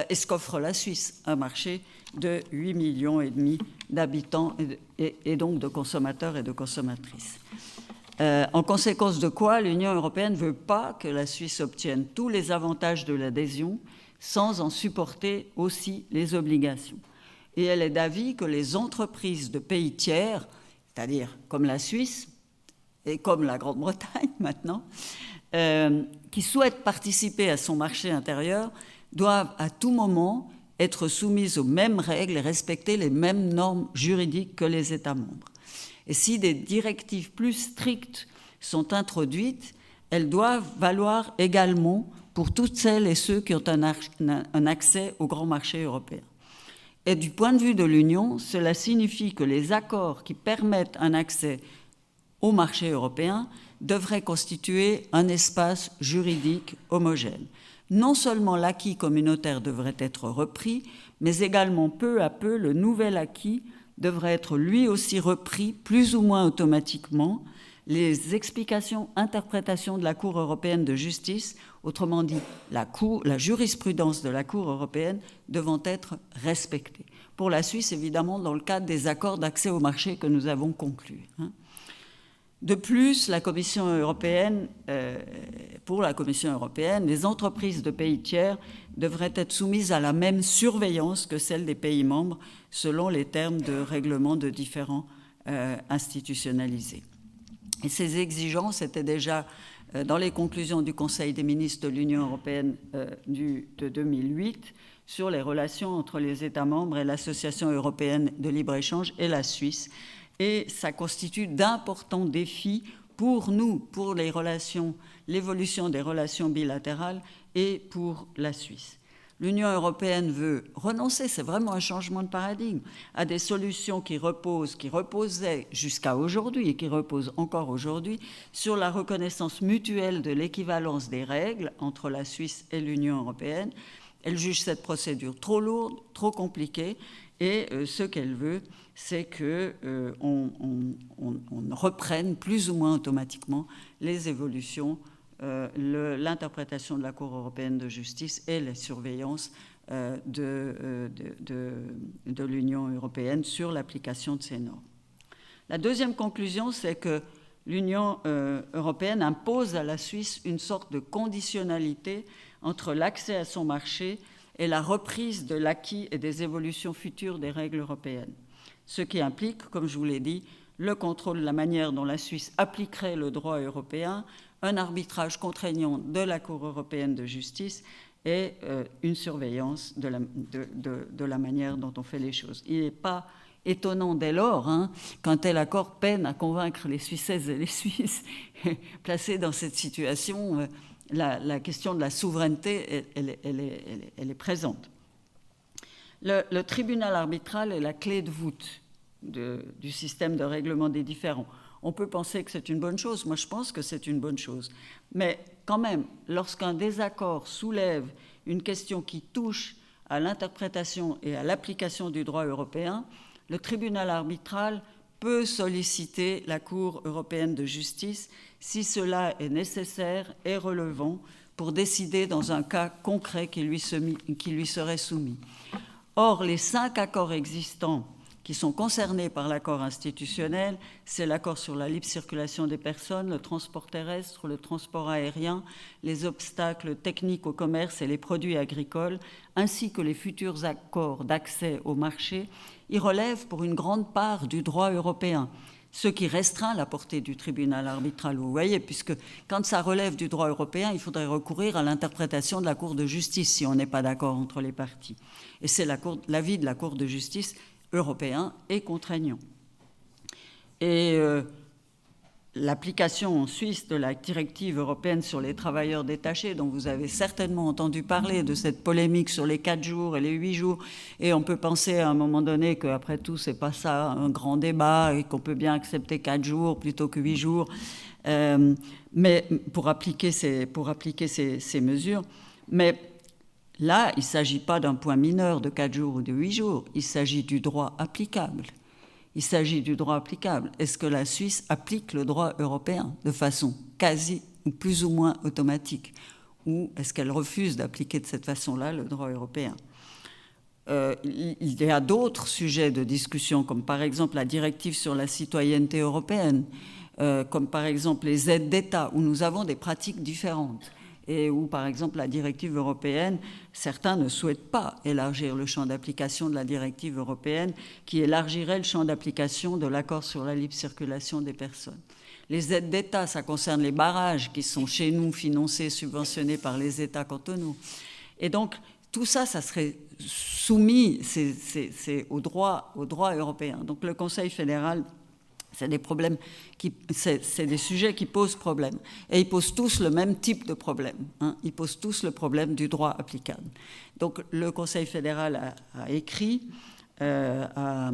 S2: et ce qu'offre la Suisse, un marché de 8,5 millions d'habitants et donc de consommateurs et de consommatrices. En conséquence de quoi, l'Union européenne ne veut pas que la Suisse obtienne tous les avantages de l'adhésion sans en supporter aussi les obligations. Et elle est d'avis que les entreprises de pays tiers, c'est-à-dire comme la Suisse et comme la Grande-Bretagne maintenant, qui souhaitent participer à son marché intérieur, doivent à tout moment être soumises aux mêmes règles et respecter les mêmes normes juridiques que les États membres. Et si des directives plus strictes sont introduites, elles doivent valoir également pour toutes celles et ceux qui ont un accès au grand marché européen. Et du point de vue de l'Union, cela signifie que les accords qui permettent un accès au marché européen devraient constituer un espace juridique homogène. Non seulement l'acquis communautaire devrait être repris, mais également peu à peu le nouvel acquis devrait être lui aussi repris plus ou moins automatiquement, les explications, interprétations de la Cour européenne de justice, autrement dit la jurisprudence de la Cour européenne, devant être respectées. Pour la Suisse, évidemment, dans le cadre des accords d'accès au marché que nous avons conclus. De plus, pour la Commission européenne, les entreprises de pays tiers devraient être soumises à la même surveillance que celles des pays membres, selon les termes de règlement de différends institutionnalisés. Et ces exigences étaient déjà dans les conclusions du Conseil des ministres de l'Union européenne de 2008 sur les relations entre les États membres et l'Association européenne de libre-échange et la Suisse. Et ça constitue d'importants défis pour nous, pour l'évolution des relations bilatérales et pour la Suisse. L'Union européenne veut renoncer, c'est vraiment un changement de paradigme, à des solutions qui reposaient jusqu'à aujourd'hui et qui reposent encore aujourd'hui sur la reconnaissance mutuelle de l'équivalence des règles entre la Suisse et l'Union européenne. Elle juge cette procédure trop lourde, trop compliquée, et ce qu'elle veut, c'est qu'on reprenne plus ou moins automatiquement les évolutions, l'interprétation de la Cour européenne de justice et la surveillance de l'Union européenne sur l'application de ces normes. La deuxième conclusion, c'est que l'Union européenne impose à la Suisse une sorte de conditionnalité entre l'accès à son marché et la reprise de l'acquis et des évolutions futures des règles européennes. Ce qui implique, comme je vous l'ai dit, le contrôle de la manière dont la Suisse appliquerait le droit européen, un arbitrage contraignant de la Cour européenne de justice et une surveillance de la manière dont on fait les choses. Il n'est pas étonnant dès lors qu'un tel accord peine à convaincre les Suissaises et les Suisses placés dans cette situation. La question de la souveraineté, elle est présente. Le tribunal arbitral est la clé de voûte du système de règlement des différends. On peut penser que c'est une bonne chose. Moi, je pense que c'est une bonne chose. Mais quand même, lorsqu'un désaccord soulève une question qui touche à l'interprétation et à l'application du droit européen, le tribunal arbitral peut solliciter la Cour européenne de justice si cela est nécessaire et relevant pour décider dans un cas concret qui lui serait soumis. Or, les 5 accords existants qui sont concernés par l'accord institutionnel, c'est l'accord sur la libre circulation des personnes, le transport terrestre, le transport aérien, les obstacles techniques au commerce et les produits agricoles, ainsi que les futurs accords d'accès au marché. Ils relèvent pour une grande part du droit européen, ce qui restreint la portée du tribunal arbitral. Vous voyez, puisque quand ça relève du droit européen, il faudrait recourir à l'interprétation de la Cour de justice si on n'est pas d'accord entre les parties. Et c'est l'avis de la Cour de justice européen est contraignant. Et l'application en Suisse de la directive européenne sur les travailleurs détachés, dont vous avez certainement entendu parler, de cette polémique sur les 4 jours et les 8 jours, et on peut penser à un moment donné qu'après tout, c'est pas ça un grand débat et qu'on peut bien accepter 4 jours plutôt que 8 jours, mais pour appliquer ces mesures. Mais là, il ne s'agit pas d'un point mineur de 4 jours ou de 8 jours, il s'agit du droit applicable. Il s'agit du droit applicable. Est-ce que la Suisse applique le droit européen de façon quasi ou plus ou moins automatique? Ou est-ce qu'elle refuse d'appliquer de cette façon-là le droit européen? Il y a d'autres sujets de discussion, comme par exemple la directive sur la citoyenneté européenne, comme par exemple les aides d'État, où nous avons des pratiques différentes. Et où, par exemple, la directive européenne, certains ne souhaitent pas élargir le champ d'application de la directive européenne, qui élargirait le champ d'application de l'accord sur la libre circulation des personnes. Les aides d'État, ça concerne les barrages qui sont chez nous financés, subventionnés par les États cantonaux. Et donc, tout ça, ça serait soumis au droit européen. Donc, le Conseil fédéral, c'est des sujets qui posent problème. Et ils posent tous le même type de problème. Ils posent tous le problème du droit applicable. Donc le Conseil fédéral a écrit à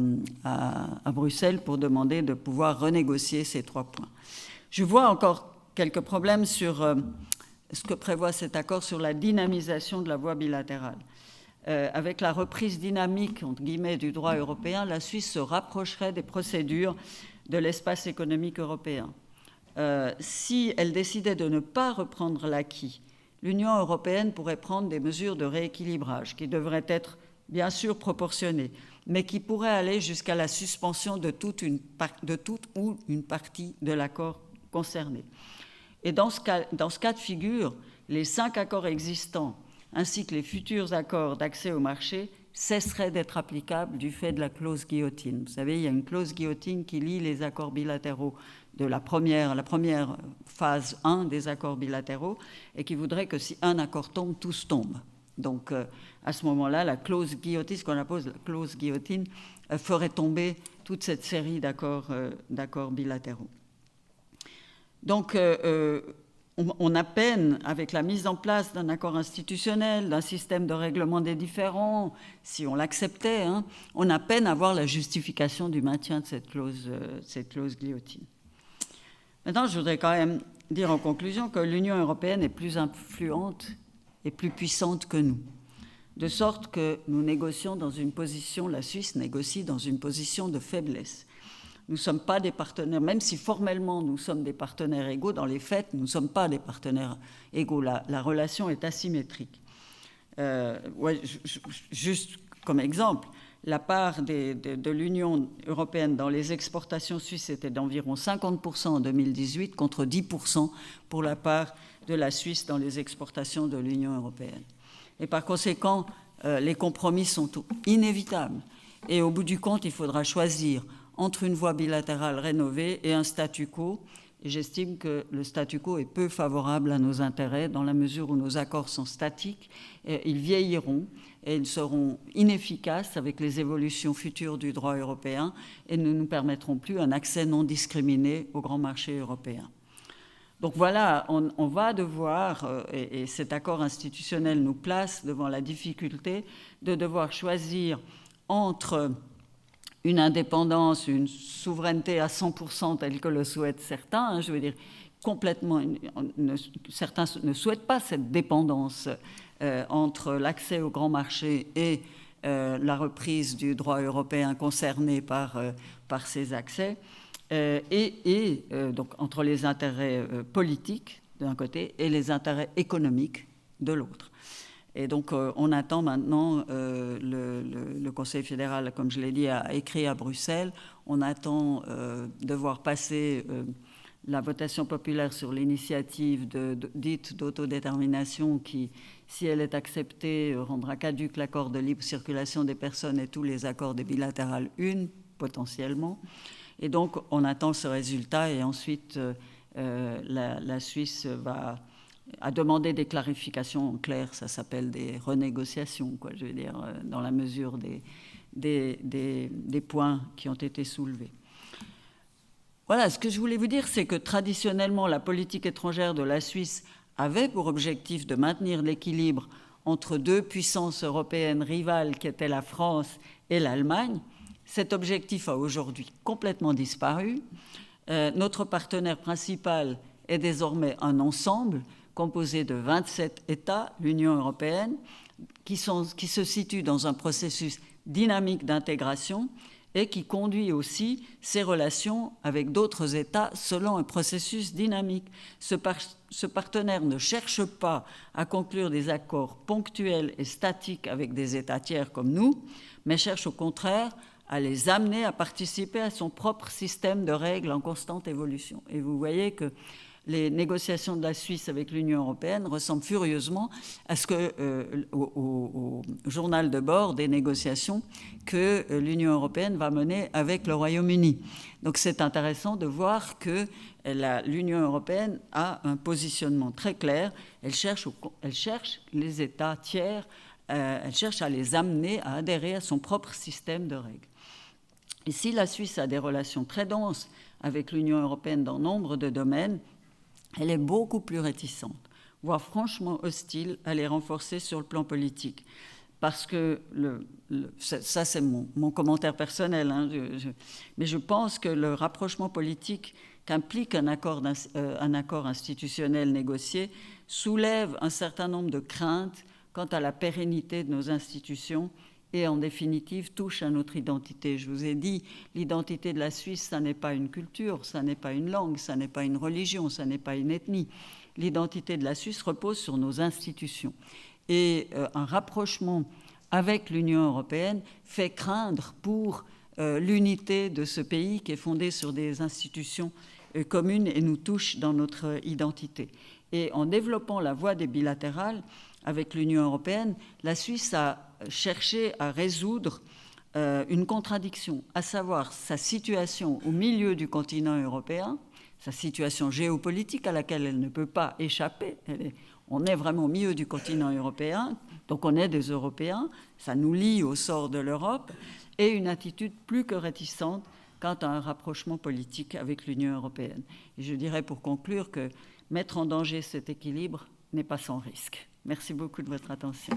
S2: Bruxelles pour demander de pouvoir renégocier ces 3 points. Je vois encore quelques problèmes sur ce que prévoit cet accord sur la dynamisation de la voie bilatérale. Avec la reprise dynamique, entre guillemets, du droit européen, la Suisse se rapprocherait des procédures de l'espace économique européen. Si elle décidait de ne pas reprendre l'acquis, l'Union européenne pourrait prendre des mesures de rééquilibrage qui devraient être bien sûr proportionnées, mais qui pourraient aller jusqu'à la suspension de toute ou une partie de l'accord concerné. Et dans ce cas de figure, les 5 accords existants ainsi que les futurs accords d'accès au marché cesserait d'être applicable du fait de la clause guillotine. Vous savez, il y a une clause guillotine qui lie les accords bilatéraux de la première phase 1 des accords bilatéraux et qui voudrait que si un accord tombe, tous tombent. Donc, à ce moment-là, la clause guillotine, ce qu'on appelle la clause guillotine, ferait tomber toute cette série d'accords bilatéraux. Donc, on a peine, avec la mise en place d'un accord institutionnel, d'un système de règlement des différends, si on l'acceptait, on a peine à voir la justification du maintien de cette clause guillotine. Maintenant, je voudrais quand même dire en conclusion que l'Union européenne est plus influente et plus puissante que nous, de sorte que nous négocions dans une position, la Suisse négocie dans une position de faiblesse. Nous ne sommes pas des partenaires, même si formellement nous sommes des partenaires égaux, dans les faits, nous ne sommes pas des partenaires égaux. La relation est asymétrique. Juste comme exemple, la part de l'Union européenne dans les exportations suisses était d'environ 50% en 2018 contre 10% pour la part de la Suisse dans les exportations de l'Union européenne. Et par conséquent, les compromis sont inévitables. Et au bout du compte, il faudra choisir entre une voie bilatérale rénovée et un statu quo. Et j'estime que le statu quo est peu favorable à nos intérêts dans la mesure où nos accords sont statiques, et ils vieilliront et ils seront inefficaces avec les évolutions futures du droit européen et ne nous permettront plus un accès non discriminé au grand marché européen. Donc voilà, on va devoir, et cet accord institutionnel nous place devant la difficulté de devoir choisir entre une indépendance, une souveraineté à 100% telle que le souhaitent certains, je veux dire complètement, certains ne souhaitent pas cette dépendance entre l'accès au grand marché et la reprise du droit européen concerné par ces accès, donc entre les intérêts politiques d'un côté et les intérêts économiques de l'autre. Et donc, on attend maintenant, le Conseil fédéral, comme je l'ai dit, a écrit à Bruxelles. On attend de voir passer la votation populaire sur l'initiative dite d'autodétermination qui, si elle est acceptée, rendra caduc l'accord de libre circulation des personnes et tous les accords des bilatérales une, potentiellement. Et donc, on attend ce résultat et ensuite, la Suisse a demandé des clarifications. En clair, ça s'appelle des renégociations, quoi, je veux dire, dans la mesure des points qui ont été soulevés. Voilà, ce que je voulais vous dire, c'est que traditionnellement, la politique étrangère de la Suisse avait pour objectif de maintenir l'équilibre entre deux puissances européennes rivales qui étaient la France et l'Allemagne. Cet objectif a aujourd'hui complètement disparu. Notre partenaire principal est désormais un ensemble composé de 27 États, l'Union européenne, qui se situe dans un processus dynamique d'intégration et qui conduit aussi ses relations avec d'autres États selon un processus dynamique. Ce partenaire ne cherche pas à conclure des accords ponctuels et statiques avec des États tiers comme nous, mais cherche au contraire à les amener à participer à son propre système de règles en constante évolution. Et vous voyez que les négociations de la Suisse avec l'Union européenne ressemblent furieusement à ce au journal de bord des négociations que l'Union européenne va mener avec le Royaume-Uni. Donc c'est intéressant de voir que l'Union européenne a un positionnement très clair. Elle cherche les États tiers, elle cherche à les amener à adhérer à son propre système de règles. Et si la Suisse a des relations très denses avec l'Union européenne dans nombre de domaines, elle est beaucoup plus réticente, voire franchement hostile à les renforcer sur le plan politique. Parce que, ça c'est mon commentaire personnel, hein, mais je pense que le rapprochement politique qu'implique un accord institutionnel négocié soulève un certain nombre de craintes quant à la pérennité de nos institutions et en définitive touche à notre identité. Je vous ai dit, l'identité de la Suisse, ça n'est pas une culture, ça n'est pas une langue, ça n'est pas une religion, ça n'est pas une ethnie. L'identité de la Suisse repose sur nos institutions. Et un rapprochement avec l'Union européenne fait craindre pour l'unité de ce pays qui est fondé sur des institutions communes et nous touche dans notre identité. Et en développant la voie des bilatérales avec l'Union européenne, la Suisse a cherché à résoudre une contradiction, à savoir sa situation au milieu du continent européen, sa situation géopolitique à laquelle elle ne peut pas échapper. On est vraiment au milieu du continent européen, donc on est des Européens, ça nous lie au sort de l'Europe, et une attitude plus que réticente quant à un rapprochement politique avec l'Union européenne. Et je dirais pour conclure que mettre en danger cet équilibre n'est pas sans risque. Merci beaucoup de votre attention.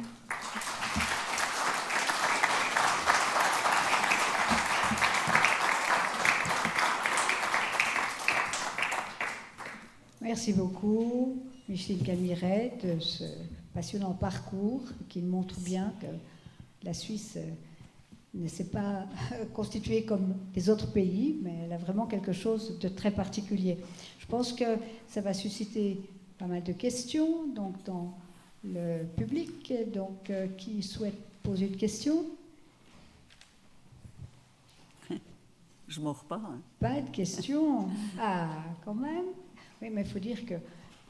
S1: Merci beaucoup, Micheline Camiret, de ce passionnant parcours qui montre bien que la Suisse ne s'est pas constituée comme les autres pays, mais elle a vraiment quelque chose de très particulier. Je pense que ça va susciter pas mal de questions donc dans le public. Donc, qui souhaite poser une question?
S2: Je ne mords pas. Hein.
S1: Pas de questions. Ah, quand même. Oui, mais il faut dire que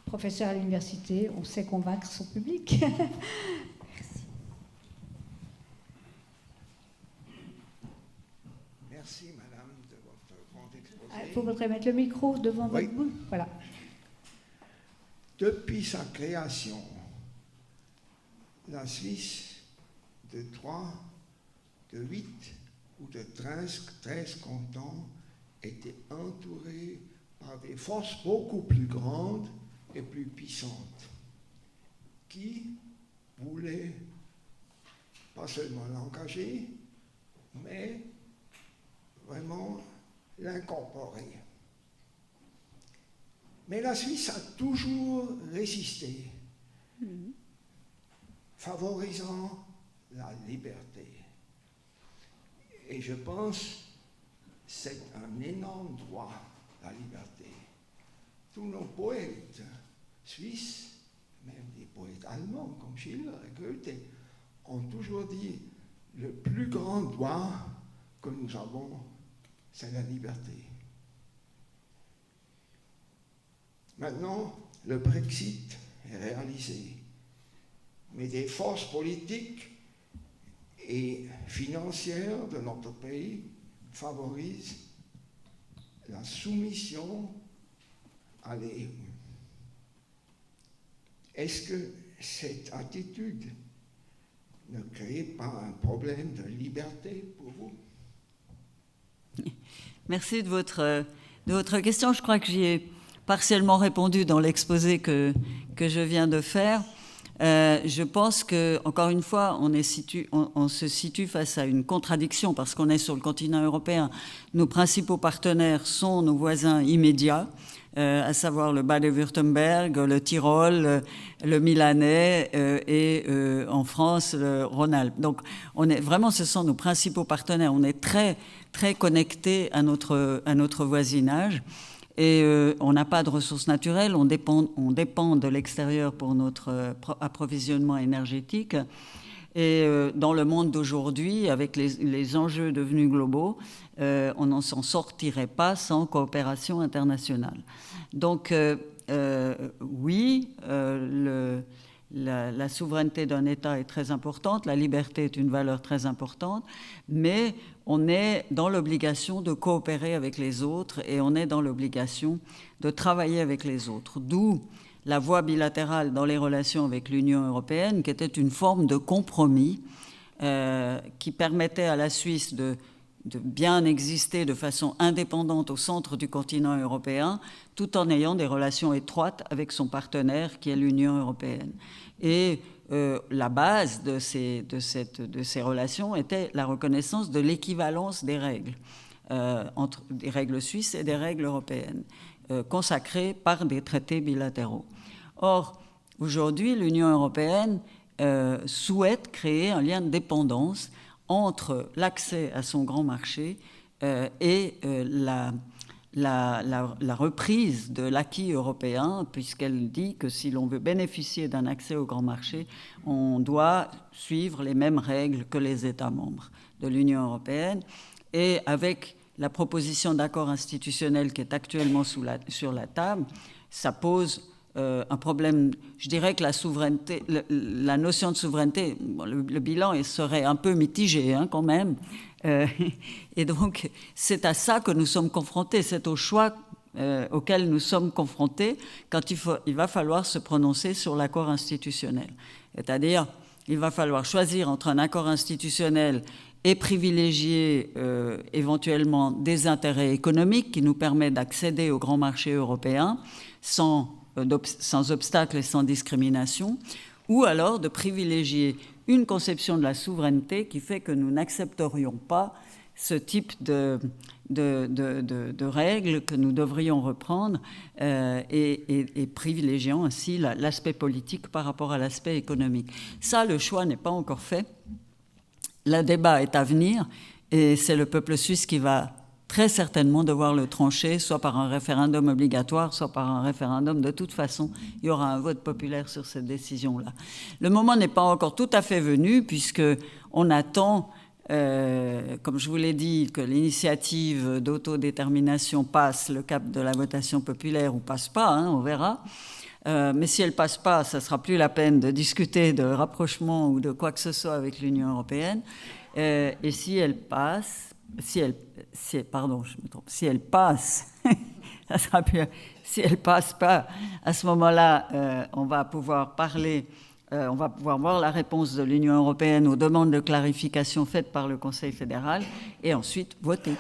S1: professeur à l'université, on sait convaincre son public. Merci.
S3: Merci, madame, de votre grand exposé.
S1: Il faudrait mettre le micro devant votre bouche. Voilà.
S3: Depuis sa création, la Suisse, de 3, de 8 ou de 13 cantons, était entourée par des forces beaucoup plus grandes et plus puissantes, qui voulaient pas seulement l'engager, mais vraiment l'incorporer. Mais la Suisse a toujours résisté, favorisant la liberté. Et je pense que c'est un énorme droit, la liberté. Tous nos poètes suisses, même des poètes allemands comme Schiller et Goethe, ont toujours dit le plus grand droit que nous avons, c'est la liberté. Maintenant, le Brexit est réalisé, mais des forces politiques et financières de notre pays favorisent la soumission à l'EU. Est-ce que cette attitude ne crée pas un problème de liberté pour vous?
S2: Merci de votre question. Je crois que j'y ai partiellement répondu dans l'exposé que je viens de faire. Je pense que, encore une fois, on se situe face à une contradiction parce qu'on est sur le continent européen. Nos principaux partenaires sont nos voisins immédiats, à savoir le Bade-Württemberg, le Tyrol, le Milanais et en France, le Rhône-Alpes. Donc, ce sont nos principaux partenaires. On est très, très connectés à notre voisinage. Et on n'a pas de ressources naturelles, on dépend de l'extérieur pour notre approvisionnement énergétique. Et dans le monde d'aujourd'hui, avec les enjeux devenus globaux, on n'en s'en sortirait pas sans coopération internationale. Donc oui, la souveraineté d'un État est très importante, la liberté est une valeur très importante, mais on est dans l'obligation de coopérer avec les autres et on est dans l'obligation de travailler avec les autres. D'où la voie bilatérale dans les relations avec l'Union européenne, qui était une forme de compromis qui permettait à la Suisse de bien exister de façon indépendante au centre du continent européen, tout en ayant des relations étroites avec son partenaire qui est l'Union européenne. Et la base de ces relations était la reconnaissance de l'équivalence des règles, entre des règles suisses et des règles européennes, consacrées par des traités bilatéraux. Or, aujourd'hui, l'Union européenne souhaite créer un lien de dépendance entre l'accès à son grand marché et la reprise de l'acquis européen, puisqu'elle dit que si l'on veut bénéficier d'un accès au grand marché, on doit suivre les mêmes règles que les États membres de l'Union européenne. Et avec la proposition d'accord institutionnel qui est actuellement sur la table, ça pose un problème. Je dirais que la souveraineté, la notion de souveraineté, le bilan serait un peu mitigé quand même. Et donc, c'est à ça que nous sommes confrontés, c'est au choix auquel nous sommes confrontés quand il va falloir se prononcer sur l'accord institutionnel. C'est-à-dire, il va falloir choisir entre un accord institutionnel et privilégier éventuellement des intérêts économiques qui nous permettent d'accéder au grand marché européen sans obstacle et sans discrimination, ou alors de privilégier une conception de la souveraineté qui fait que nous n'accepterions pas ce type de règles que nous devrions reprendre et privilégiant ainsi l'aspect politique par rapport à l'aspect économique. Ça, le choix n'est pas encore fait. Le débat est à venir et c'est le peuple suisse qui va très certainement devoir le trancher, soit par un référendum obligatoire, soit par un référendum. De toute façon, il y aura un vote populaire sur cette décision-là. Le moment n'est pas encore tout à fait venu, puisqu'on attend, comme je vous l'ai dit, que l'initiative d'autodétermination passe le cap de la votation populaire ou passe pas, on verra. Mais si elle passe pas, ça sera plus la peine de discuter de rapprochement ou de quoi que ce soit avec l'Union européenne. Et si elle passe, pardon, je me trompe, si elle passe, ça sera plus, si elle passe pas, à ce moment-là, on va pouvoir parler, on va pouvoir voir la réponse de l'Union européenne aux demandes de clarification faites par le Conseil fédéral et ensuite voter.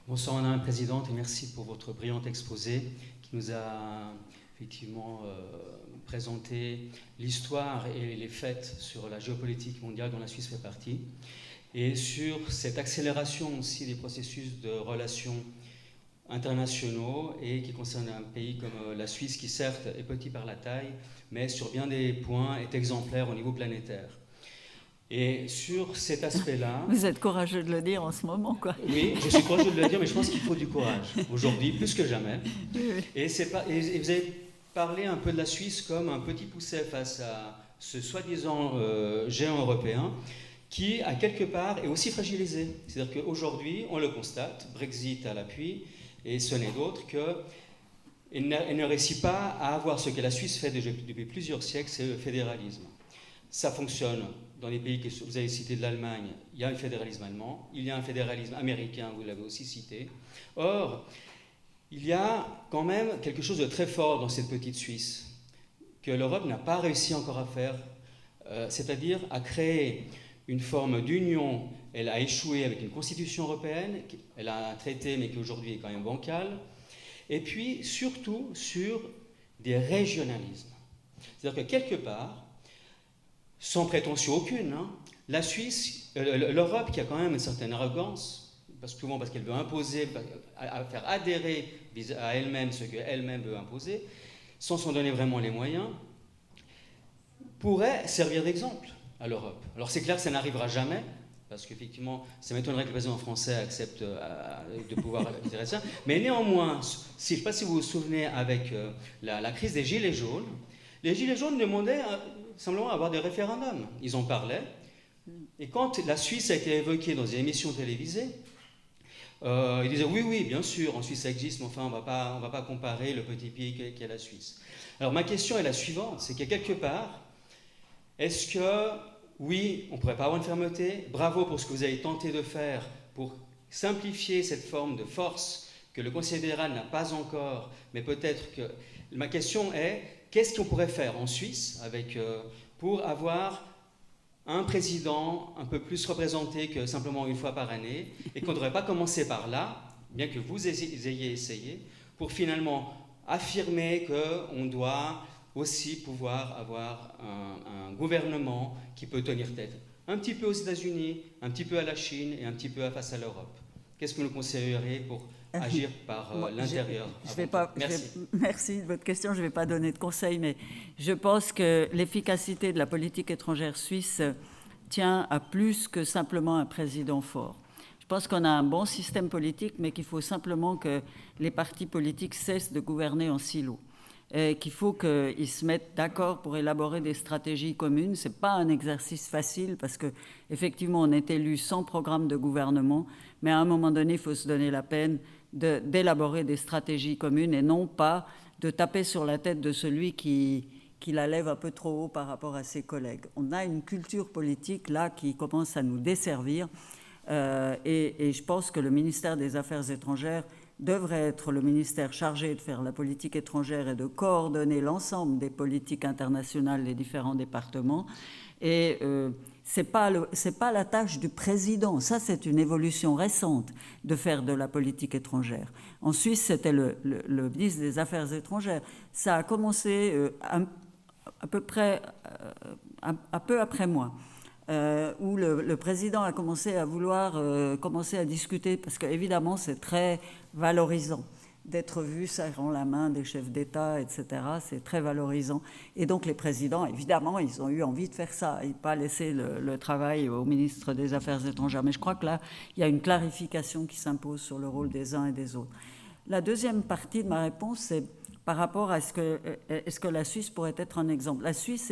S4: Bonsoir Madame la Présidente et merci pour votre brillant exposé qui nous a effectivement présenté l'histoire et les faits sur la géopolitique mondiale dont la Suisse fait partie et sur cette accélération aussi des processus de relations internationaux et qui concerne un pays comme la Suisse qui certes est petit par la taille mais sur bien des points est exemplaire au niveau planétaire. Et sur cet aspect-là...
S2: Vous êtes courageux de le dire en ce moment, quoi.
S4: Oui, je suis courageux de le dire, mais je pense qu'il faut du courage, aujourd'hui, plus que jamais. Et vous avez parlé un peu de la Suisse comme un petit pousset face à ce soi-disant géant européen qui, à quelque part, est aussi fragilisé. C'est-à-dire qu'aujourd'hui, on le constate, Brexit à l'appui, et ce n'est d'autre qu'elle ne réussit pas à avoir ce que la Suisse fait depuis plusieurs siècles, c'est le fédéralisme. Ça fonctionne dans les pays que vous avez cités de l'Allemagne, il y a un fédéralisme allemand, il y a un fédéralisme américain, vous l'avez aussi cité. Or, il y a quand même quelque chose de très fort dans cette petite Suisse que l'Europe n'a pas réussi encore à faire, c'est-à-dire à créer une forme d'union. Elle a échoué avec une constitution européenne, elle a un traité mais qui aujourd'hui est quand même bancal, et puis surtout sur des régionalismes. C'est-à-dire que quelque part, sans prétention aucune, hein, la Suisse, l'Europe qui a quand même une certaine arrogance, souvent parce qu'elle veut imposer, à faire adhérer à elle-même ce qu'elle-même veut imposer, sans s'en donner vraiment les moyens, pourrait servir d'exemple à l'Europe. Alors c'est clair que ça n'arrivera jamais, parce qu'effectivement, ça m'étonnerait que le président français accepte de pouvoir dire ça, mais néanmoins, je ne sais pas si vous vous souvenez avec la crise des Gilets jaunes, les Gilets jaunes demandaient simplement avoir des référendums. Ils en parlaient. Et quand la Suisse a été évoquée dans des émissions télévisées, ils disaient oui, bien sûr, en Suisse ça existe, mais enfin, on ne va pas comparer le petit pays qu'est la Suisse. Alors ma question est la suivante, c'est que quelque part, est-ce que, oui, on ne pourrait pas avoir une fermeté? Bravo pour ce que vous avez tenté de faire pour simplifier cette forme de force que le Conseil fédéral n'a pas encore, mais peut-être que... Ma question est, qu'est-ce qu'on pourrait faire en Suisse pour avoir un président un peu plus représenté que simplement une fois par année et qu'on ne devrait pas commencer par là, bien que vous ayez essayé, pour finalement affirmer qu'on doit aussi pouvoir avoir un gouvernement qui peut tenir tête un petit peu aux États-Unis, un petit peu à la Chine et un petit peu face à l'Europe. Qu'est-ce que vous nous conseilleriez pour agir par l'intérieur?
S2: Merci de votre question. Je ne vais pas donner de conseils, mais je pense que l'efficacité de la politique étrangère suisse tient à plus que simplement un président fort. Je pense qu'on a un bon système politique, mais qu'il faut simplement que les partis politiques cessent de gouverner en silo. Qu'il faut qu'ils se mettent d'accord pour élaborer des stratégies communes. Ce n'est pas un exercice facile parce qu'effectivement, on est élu sans programme de gouvernement, mais à un moment donné, il faut se donner la peine d'élaborer des stratégies communes et non pas de taper sur la tête de celui qui la lève un peu trop haut par rapport à ses collègues. On a une culture politique là qui commence à nous desservir et je pense que le ministère des Affaires étrangères devrait être le ministère chargé de faire la politique étrangère et de coordonner l'ensemble des politiques internationales des différents départements. Et c'est pas la tâche du président. Ça, c'est une évolution récente de faire de la politique étrangère. En Suisse, c'était le ministre des Affaires étrangères. Ça a commencé à peu près un peu après moi. Où le président a commencé à vouloir commencer à discuter, parce qu'évidemment, c'est très valorisant d'être vu serrant la main des chefs d'État, etc. C'est très valorisant. Et donc, les présidents, évidemment, ils ont eu envie de faire ça et pas laisser le travail au ministre des Affaires étrangères. Mais je crois que là, il y a une clarification qui s'impose sur le rôle des uns et des autres. La deuxième partie de ma réponse, c'est par rapport à est-ce que la Suisse pourrait être un exemple. La Suisse,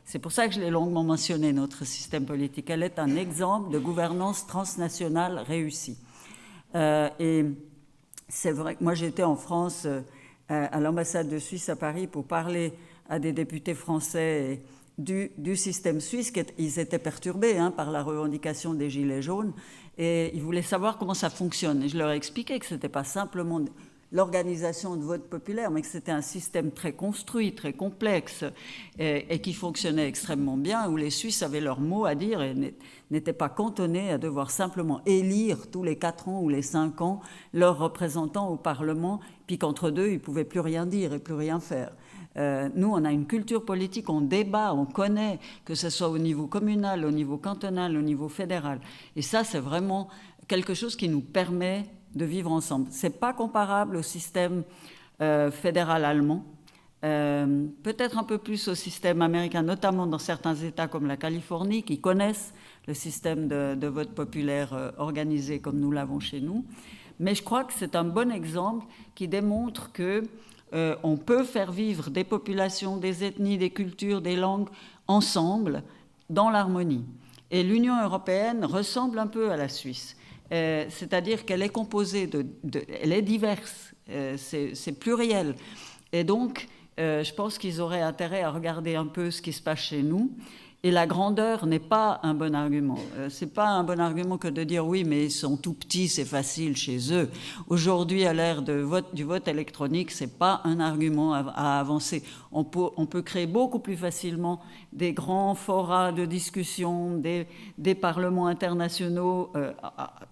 S2: c'est pour ça que je l'ai longuement mentionné, notre système politique. Elle est un exemple de gouvernance transnationale réussie. Et c'est vrai que moi, j'étais en France, à l'ambassade de Suisse à Paris, pour parler à des députés français du système suisse, ils étaient perturbés par la revendication des Gilets jaunes, et ils voulaient savoir comment ça fonctionne. Et je leur ai expliqué que ce n'était pas simplement l'organisation de vote populaire, mais que c'était un système très construit, très complexe, et qui fonctionnait extrêmement bien, où les Suisses avaient leur mot à dire et n'étaient pas cantonnés à devoir simplement élire tous les 4 ans ou les 5 ans leurs représentants au Parlement, puis qu'entre deux, ils ne pouvaient plus rien dire et plus rien faire. Nous, on a une culture politique, on débat, on connaît, que ce soit au niveau communal, au niveau cantonal, au niveau fédéral. Et ça, c'est vraiment quelque chose qui nous permet de vivre ensemble. Ce n'est pas comparable au système fédéral allemand, peut-être un peu plus au système américain, notamment dans certains États comme la Californie, qui connaissent le système de vote populaire organisé comme nous l'avons chez nous. Mais je crois que c'est un bon exemple qui démontre que on peut faire vivre des populations, des ethnies, des cultures, des langues ensemble dans l'harmonie. Et l'Union européenne ressemble un peu à la Suisse. C'est-à-dire qu'elle est composée elle est diverse, c'est pluriel. Et donc, je pense qu'ils auraient intérêt à regarder un peu ce qui se passe chez nous. Et la grandeur n'est pas un bon argument. C'est pas un bon argument que de dire oui, mais ils sont tout petits, c'est facile chez eux. Aujourd'hui, à l'ère du vote électronique, c'est pas un argument à avancer. On peut créer beaucoup plus facilement des grands forats de discussion, des parlements internationaux,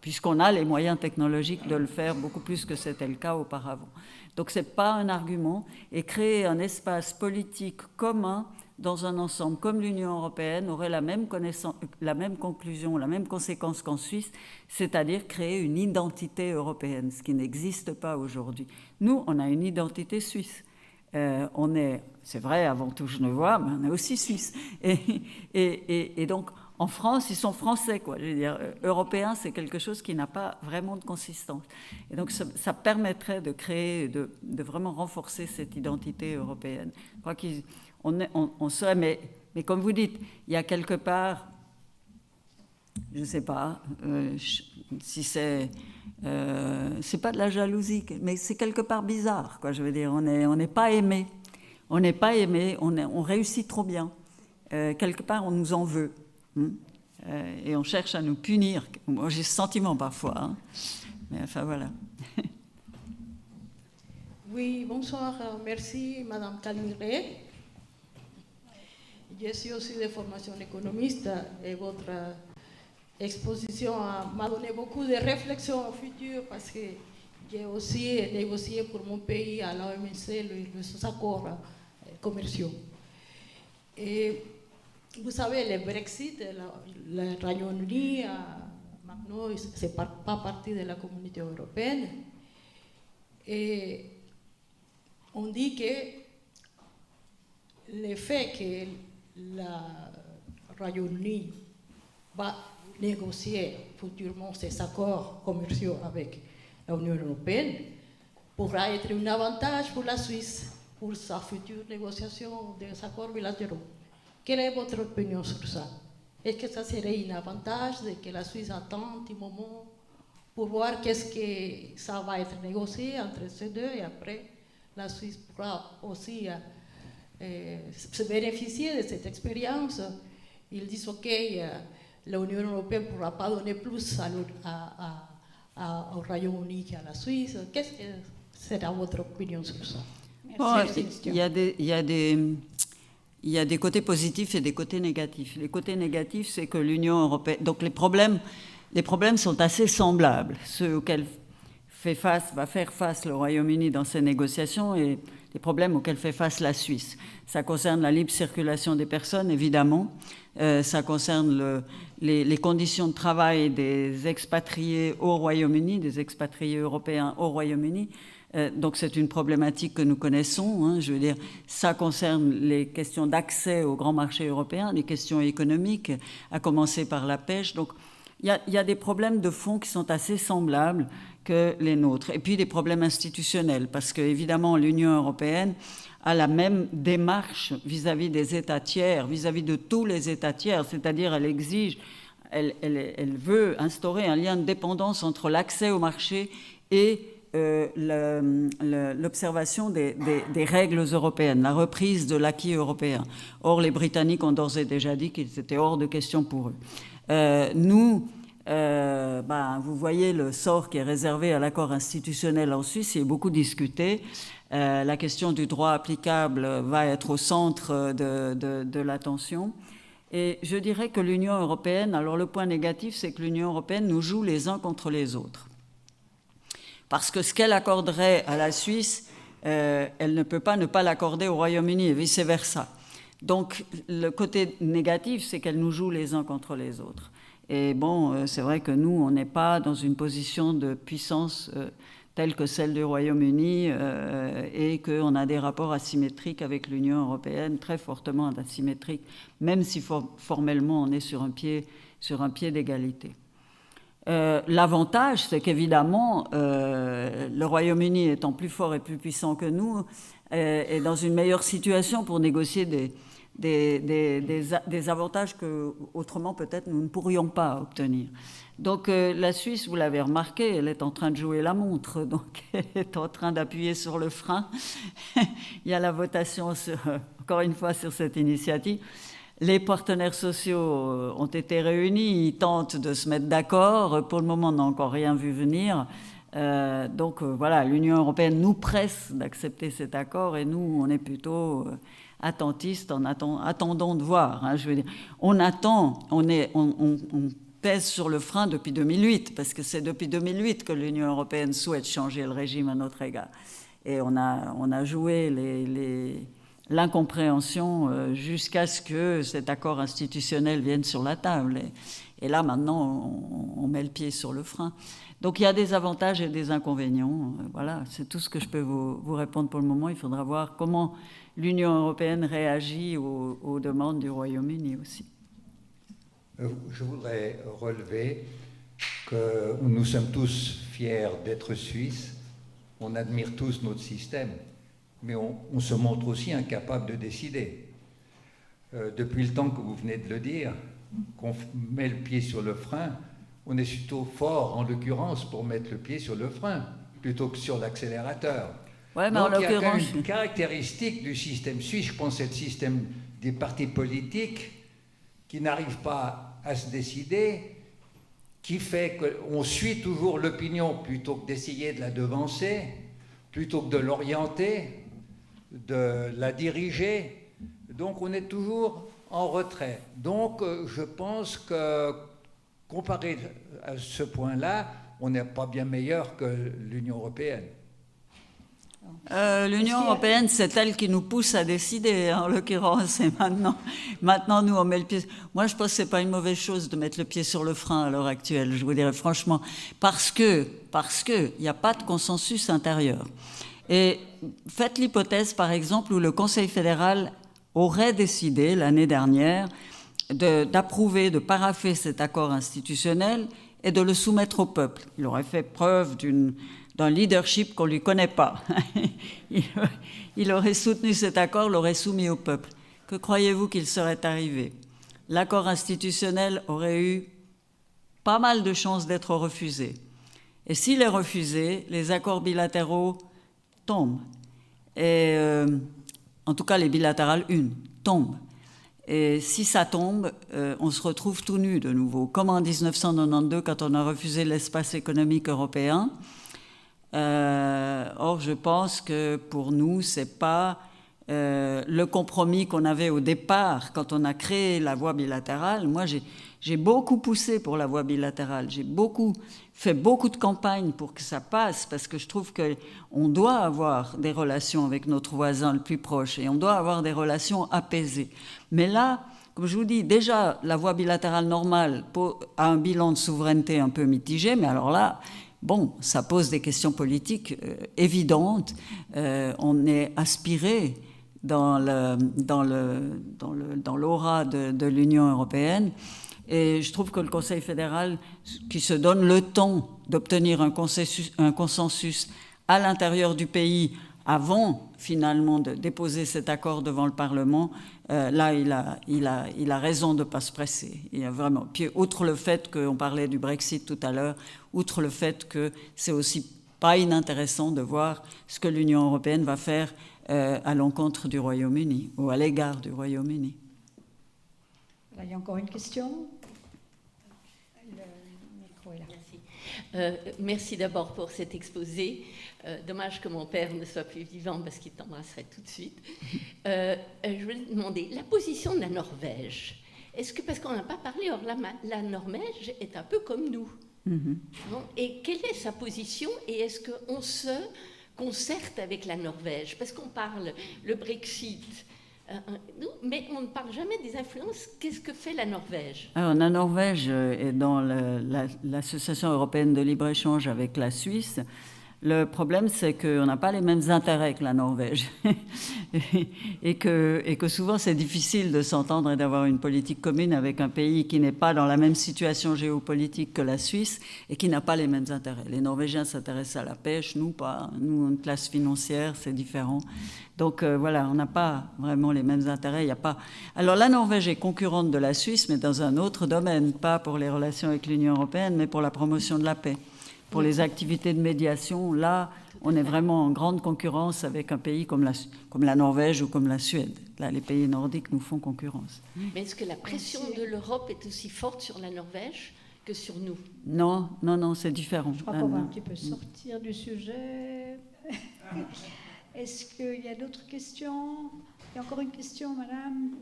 S2: puisqu'on a les moyens technologiques de le faire beaucoup plus que c'était le cas auparavant. Donc c'est pas un argument. Et créer un espace politique commun dans un ensemble comme l'Union européenne aurait la même conclusion, la même conséquence qu'en Suisse, c'est-à-dire créer une identité européenne, ce qui n'existe pas aujourd'hui. Nous, on a une identité suisse. C'est vrai, avant tout genevois, mais on est aussi suisse. Et donc, en France, ils sont français, quoi. Je veux dire, européen, c'est quelque chose qui n'a pas vraiment de consistance. Et donc, ça permettrait de créer, de vraiment renforcer cette identité européenne. Je crois on serait, mais comme vous dites, il y a quelque part, je ne sais pas si c'est pas de la jalousie, mais c'est quelque part bizarre, quoi. Je veux dire, on n'est pas aimé, on réussit trop bien. Quelque part, on nous en veut, et on cherche à nous punir. Moi, j'ai ce sentiment parfois, mais enfin voilà.
S5: Oui, bonsoir, merci Madame Calmiré. Je suis aussi de formation économiste et votre exposition m'a donné beaucoup de réflexions au futur parce que j'ai aussi négocié pour mon pays à l'OMC les accords commerciaux. Et vous savez, le Brexit, le Royaume-Uni, maintenant, ce n'est pas partie de la communauté européenne. Et on dit que le fait que le Royaume-Uni va négocier futurement ces accords commerciaux avec l'Union européenne pourra être un avantage pour la Suisse pour sa future négociation des accords bilatéraux. Quelle est votre opinion sur ça? Est-ce que ça serait un avantage de que la Suisse attend un petit moment pour voir qu'est-ce que ça va être négocié entre ces deux et après la Suisse pourra aussi se bénéficier de cette expérience? Ils disent ok, l'Union européenne ne pourra pas donner plus au Royaume-Uni qu'à la Suisse. Qu'est-ce que sera votre opinion sur ça?
S2: Il y a des côtés positifs et des côtés négatifs. Les côtés négatifs, c'est que l'Union européenne... Donc les problèmes sont assez semblables, ceux auxquels va faire face le Royaume-Uni dans ces négociations et les problèmes auxquels fait face la Suisse. Ça concerne la libre circulation des personnes, évidemment. Ça concerne les conditions de travail des expatriés au Royaume-Uni, des expatriés européens au Royaume-Uni. Donc c'est une problématique que nous connaissons. Je veux dire, ça concerne les questions d'accès au grand marché européen, les questions économiques, à commencer par la pêche. Donc il y a des problèmes de fond qui sont assez semblables que les nôtres. Et puis des problèmes institutionnels, parce qu'évidemment l'Union européenne a la même démarche vis-à-vis des États tiers, vis-à-vis de tous les États tiers, c'est-à-dire elle veut instaurer un lien de dépendance entre l'accès au marché et l'observation des règles européennes, la reprise de l'acquis européen. Or, les Britanniques ont d'ores et déjà dit qu'il était hors de question pour eux. Nous, vous voyez le sort qui est réservé à l'accord institutionnel en Suisse, il est beaucoup discuté. La question du droit applicable va être au centre de l'attention. Et je dirais que l'Union européenne, alors le point négatif, c'est que l'Union européenne nous joue les uns contre les autres. Parce que ce qu'elle accorderait à la Suisse, elle ne peut pas ne pas l'accorder au Royaume-Uni et vice-versa. Donc le côté négatif, c'est qu'elle nous joue les uns contre les autres. Et bon, c'est vrai que nous, on n'est pas dans une position de puissance telle que celle du Royaume-Uni et qu'on a des rapports asymétriques avec l'Union européenne, très fortement asymétriques, même si formellement on est sur un pied d'égalité. L'avantage, c'est qu'évidemment, le Royaume-Uni étant plus fort et plus puissant que nous, est dans une meilleure situation pour négocier des avantages que autrement peut-être nous ne pourrions pas obtenir. Donc la Suisse, vous l'avez remarqué, elle est en train de jouer la montre, donc elle est en train d'appuyer sur le frein. Il y a la votation, encore une fois, sur cette initiative. Les partenaires sociaux ont été réunis, ils tentent de se mettre d'accord. Pour le moment, on n'a encore rien vu venir. Donc voilà, l'Union européenne nous presse d'accepter cet accord et nous, on est plutôt attentistes, attendons de voir. Hein, je veux dire, on attend, on pèse sur le frein depuis 2008, parce que c'est depuis 2008 que l'Union européenne souhaite changer le régime à notre égard. Et on a joué l'incompréhension jusqu'à ce que cet accord institutionnel vienne sur la table. Et là, maintenant, on met le pied sur le frein. Donc, il y a des avantages et des inconvénients. Voilà, c'est tout ce que je peux vous répondre pour le moment. Il faudra voir comment l'Union européenne réagit aux demandes du Royaume-Uni aussi.
S6: Je voudrais relever que nous sommes tous fiers d'être Suisses. On admire tous notre système. Mais on se montre aussi incapable de décider. Depuis le temps que vous venez de le dire, qu'on met le pied sur le frein, on est plutôt fort, en l'occurrence, pour mettre le pied sur le frein, plutôt que sur l'accélérateur.
S2: Ouais, mais
S6: donc,
S2: en
S6: il y a quand même
S2: l'occurrence...
S6: une caractéristique du système suisse, je pense, c'est le système des partis politiques qui n'arrivent pas à se décider, qui fait qu'on suit toujours l'opinion plutôt que d'essayer de la devancer, plutôt que de l'orienter, de la diriger. Donc on est toujours en retrait. Donc je pense que comparé à ce point-là, on n'est pas bien meilleur que l'Union européenne.
S2: L'Union européenne, c'est elle qui nous pousse à décider, hein, en l'occurrence. Et maintenant, nous, on met le pied... Moi, je pense que ce n'est pas une mauvaise chose de mettre le pied sur le frein à l'heure actuelle, je vous dirais franchement, parce que il n'y a pas de consensus intérieur. Et faites l'hypothèse, par exemple, où le Conseil fédéral aurait décidé, l'année dernière, d'approuver, de parapher cet accord institutionnel et de le soumettre au peuple. Il aurait fait preuve d'un leadership qu'on ne lui connaît pas. Il aurait soutenu cet accord, l'aurait soumis au peuple. Que croyez-vous qu'il serait arrivé? L'accord institutionnel aurait eu pas mal de chances d'être refusé. Et s'il est refusé, les accords bilatéraux tombent. Et en tout cas, les bilatérales, tombent. Et si ça tombe, on se retrouve tout nu de nouveau, comme en 1992 quand on a refusé l'espace économique européen. Or, je pense que pour nous, c'est pas le compromis qu'on avait au départ quand on a créé la voie bilatérale. Moi, j'ai beaucoup poussé pour la voie bilatérale. J'ai fait beaucoup de campagnes pour que ça passe, parce que je trouve qu'on doit avoir des relations avec notre voisin le plus proche et on doit avoir des relations apaisées. Mais là, comme je vous dis, déjà, la voie bilatérale normale a un bilan de souveraineté un peu mitigé, mais alors là, bon, ça pose des questions politiques évidentes. On est aspiré dans l'aura de l'Union européenne. Et je trouve que le Conseil fédéral, qui se donne le temps d'obtenir un consensus à l'intérieur du pays avant finalement de déposer cet accord devant le Parlement, là, il a raison de ne pas se presser. Il y a vraiment. Puis, outre le fait qu'on parlait du Brexit tout à l'heure, outre le fait que c'est aussi pas inintéressant de voir ce que l'Union européenne va faire à l'encontre du Royaume-Uni ou à l'égard du Royaume-Uni.
S1: Là, il y a encore une question. Le micro est là.
S7: Merci. Merci d'abord pour cet exposé. Dommage que mon père ne soit plus vivant parce qu'il t'embrasserait tout de suite. Je voulais te demander la position de la Norvège. Est-ce que, parce qu'on n'a pas parlé, or la Norvège est un peu comme nous. Bon, et quelle est sa position et est-ce qu'on se concerte avec la Norvège? Parce qu'on parle le Brexit, mais on ne parle jamais des influences. Qu'est-ce que fait la Norvège?
S2: Alors, la Norvège est dans l'Association européenne de libre-échange avec la Suisse. Le problème, c'est qu'on n'a pas les mêmes intérêts que la Norvège et que souvent c'est difficile de s'entendre et d'avoir une politique commune avec un pays qui n'est pas dans la même situation géopolitique que la Suisse et qui n'a pas les mêmes intérêts. Les Norvégiens s'intéressent à la pêche, nous pas. Nous, une classe financière, c'est différent. Donc voilà, on n'a pas vraiment les mêmes intérêts. Il y a pas... Alors la Norvège est concurrente de la Suisse, mais dans un autre domaine, pas pour les relations avec l'Union européenne, mais pour la promotion de la paix. Pour les activités de médiation, là, on est vraiment en grande concurrence avec un pays comme la Norvège ou comme la Suède. Là, les pays nordiques nous font concurrence.
S7: Mais est-ce que la pression de l'Europe est aussi forte sur la Norvège que sur nous?
S2: Non, c'est différent.
S1: Je crois qu'on va un petit peu sortir du sujet. Est-ce qu'il y a d'autres questions? Il y a encore une question, madame?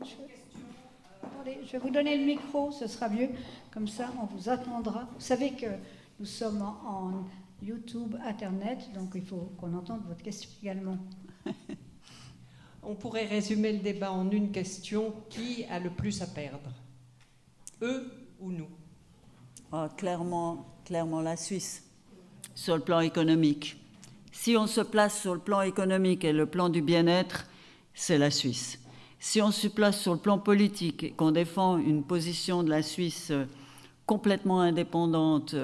S1: Attendez, je vais vous donner le micro, ce sera mieux. Comme ça, on vous attendra. Vous savez que nous sommes en YouTube, Internet, donc il faut qu'on entende votre question également.
S8: On pourrait résumer le débat en une question. Qui a le plus à perdre? Eux ou nous?
S2: Clairement la Suisse, sur le plan économique. Si on se place sur le plan économique et le plan du bien-être, c'est la Suisse. Si on se place sur le plan politique et qu'on défend une position de la Suisse complètement indépendante,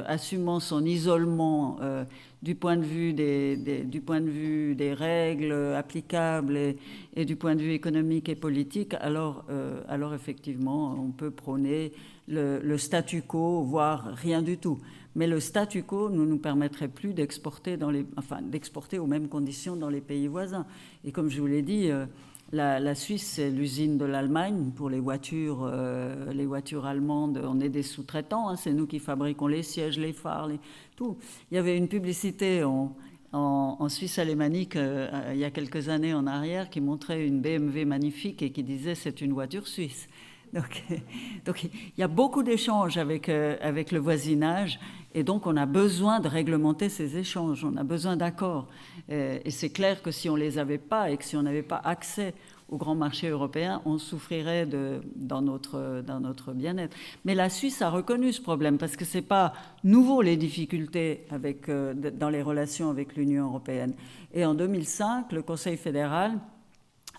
S2: assumant son isolement du point de vue des règles applicables et du point de vue économique et politique, alors effectivement, on peut prôner le statu quo, voire rien du tout. Mais le statu quo ne nous permettrait plus d'exporter aux mêmes conditions dans les pays voisins. Et comme je vous l'ai dit, la Suisse, c'est l'usine de l'Allemagne pour les voitures allemandes. On est des sous-traitants, c'est nous qui fabriquons les sièges, les phares, tout. Il y avait une publicité en Suisse alémanique il y a quelques années en arrière qui montrait une BMW magnifique et qui disait « c'est une voiture suisse ». Donc il y a beaucoup d'échanges avec le voisinage et donc on a besoin de réglementer ces échanges, on a besoin d'accords. Et c'est clair que si on ne les avait pas et que si on n'avait pas accès au grand marché européen, on souffrirait dans notre bien-être. Mais la Suisse a reconnu ce problème parce que ce n'est pas nouveau les difficultés dans les relations avec l'Union européenne. Et en 2005, le Conseil fédéral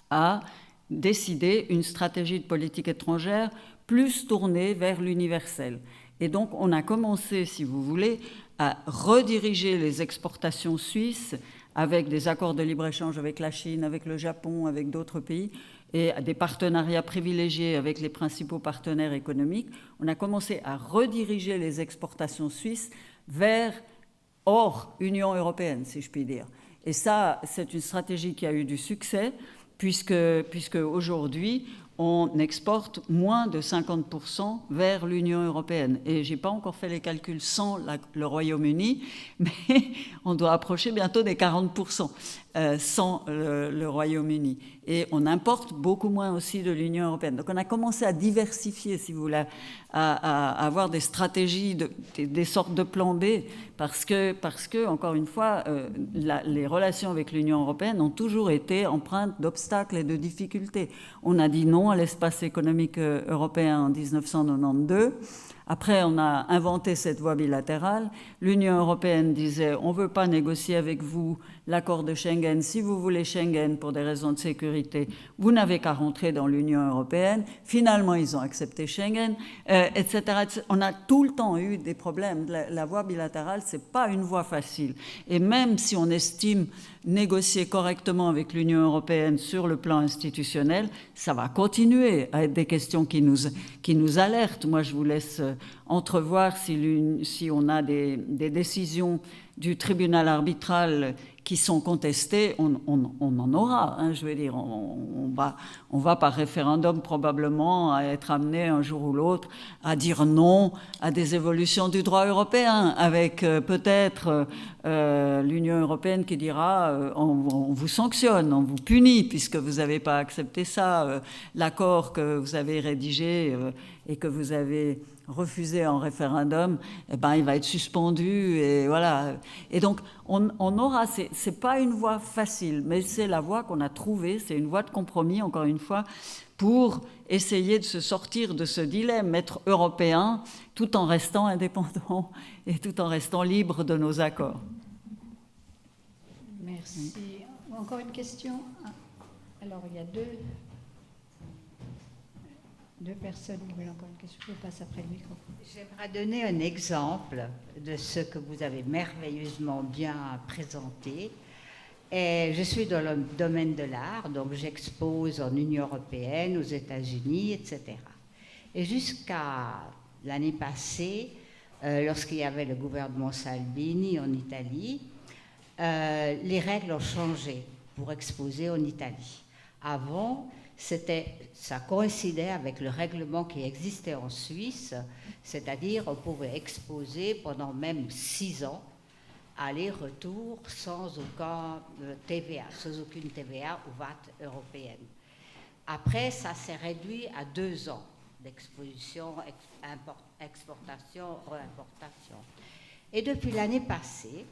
S2: a décider une stratégie de politique étrangère plus tournée vers l'universel. Et donc, on a commencé, si vous voulez, à rediriger les exportations suisses avec des accords de libre-échange avec la Chine, avec le Japon, avec d'autres pays, et des partenariats privilégiés avec les principaux partenaires économiques. On a commencé à rediriger les exportations suisses vers hors Union européenne, si je puis dire. Et ça, c'est une stratégie qui a eu du succès, puisque aujourd'hui, on exporte moins de 50% vers l'Union européenne. Et je n'ai pas encore fait les calculs sans le Royaume-Uni, mais on doit approcher bientôt des 40% sans le Royaume-Uni. Et on importe beaucoup moins aussi de l'Union européenne. Donc on a commencé à diversifier, si vous voulez, à avoir des stratégies, des sortes de plans B, parce que encore une fois, les relations avec l'Union européenne ont toujours été empreintes d'obstacles et de difficultés. On a dit non à l'espace économique européen en 1992. Après, on a inventé cette voie bilatérale. L'Union européenne disait « on ne veut pas négocier avec vous l'accord de Schengen. Si vous voulez Schengen pour des raisons de sécurité, vous n'avez qu'à rentrer dans l'Union européenne. » Finalement, ils ont accepté Schengen, etc., etc. On a tout le temps eu des problèmes. La voie bilatérale, ce n'est pas une voie facile. Et même si on estime négocier correctement avec l'Union européenne sur le plan institutionnel, ça va continuer à être des questions qui nous alertent. Moi, je vous laisse entrevoir si on a des décisions du tribunal arbitral qui sont contestées, on en aura. Hein, je veux dire, on va par référendum probablement à être amené un jour ou l'autre à dire non à des évolutions du droit européen, avec peut-être l'Union européenne qui dira on vous sanctionne, on vous punit puisque vous n'avez pas accepté ça, l'accord que vous avez rédigé et que vous avez refusé en référendum, eh ben, il va être suspendu, et voilà. Et donc, on aura, c'est pas une voie facile, mais c'est la voie qu'on a trouvée, c'est une voie de compromis, encore une fois, pour essayer de se sortir de ce dilemme, être européen, tout en restant indépendant et tout en restant libre de nos accords.
S1: Merci. Encore une question? Alors, il y a deux personnes qui veulent encore une question. Je passe après le micro.
S9: J'aimerais donner un exemple de ce que vous avez merveilleusement bien présenté. Et je suis dans le domaine de l'art, donc j'expose en Union européenne, aux États-Unis, etc. Et jusqu'à l'année passée, lorsqu'il y avait le gouvernement Salvini en Italie, les règles ont changé pour exposer en Italie. Avant, ça coïncidait avec le règlement qui existait en Suisse, c'est-à-dire on pouvait exposer pendant même 6 ans, aller-retour, sans aucun TVA, sans aucune TVA ou VAT européenne. Après, ça s'est réduit à 2 ans d'exposition, exportation, réimportation. Et depuis l'année passée,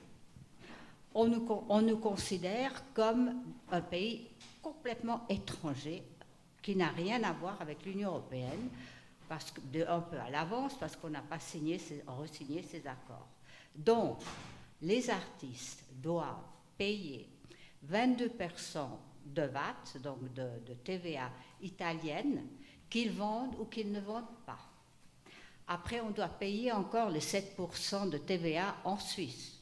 S9: on nous considère comme un pays complètement étranger, qui n'a rien à voir avec l'Union européenne, parce que, un peu à l'avance, parce qu'on n'a pas re-signé ces accords. Donc, les artistes doivent payer 22% de VAT, donc de TVA italienne, qu'ils vendent ou qu'ils ne vendent pas. Après, on doit payer encore les 7% de TVA en Suisse,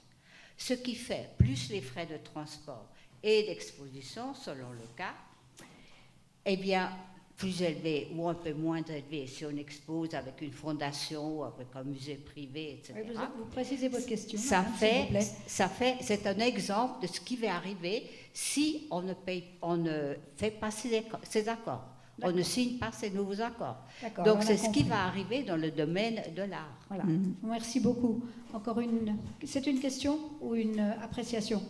S9: ce qui fait, plus les frais de transport et d'exposition, selon le cas, eh bien, plus élevé ou un peu moins élevé si on expose avec une fondation ou avec un musée privé, etc.
S1: Oui, vous précisez votre question.
S9: C'est un exemple de ce qui va arriver si on ne fait pas ces accords. On ne signe pas ces nouveaux accords. Donc, c'est ce qui va arriver dans le domaine de l'art.
S1: Voilà. Merci beaucoup. Encore une... C'est une question ou une appréciation?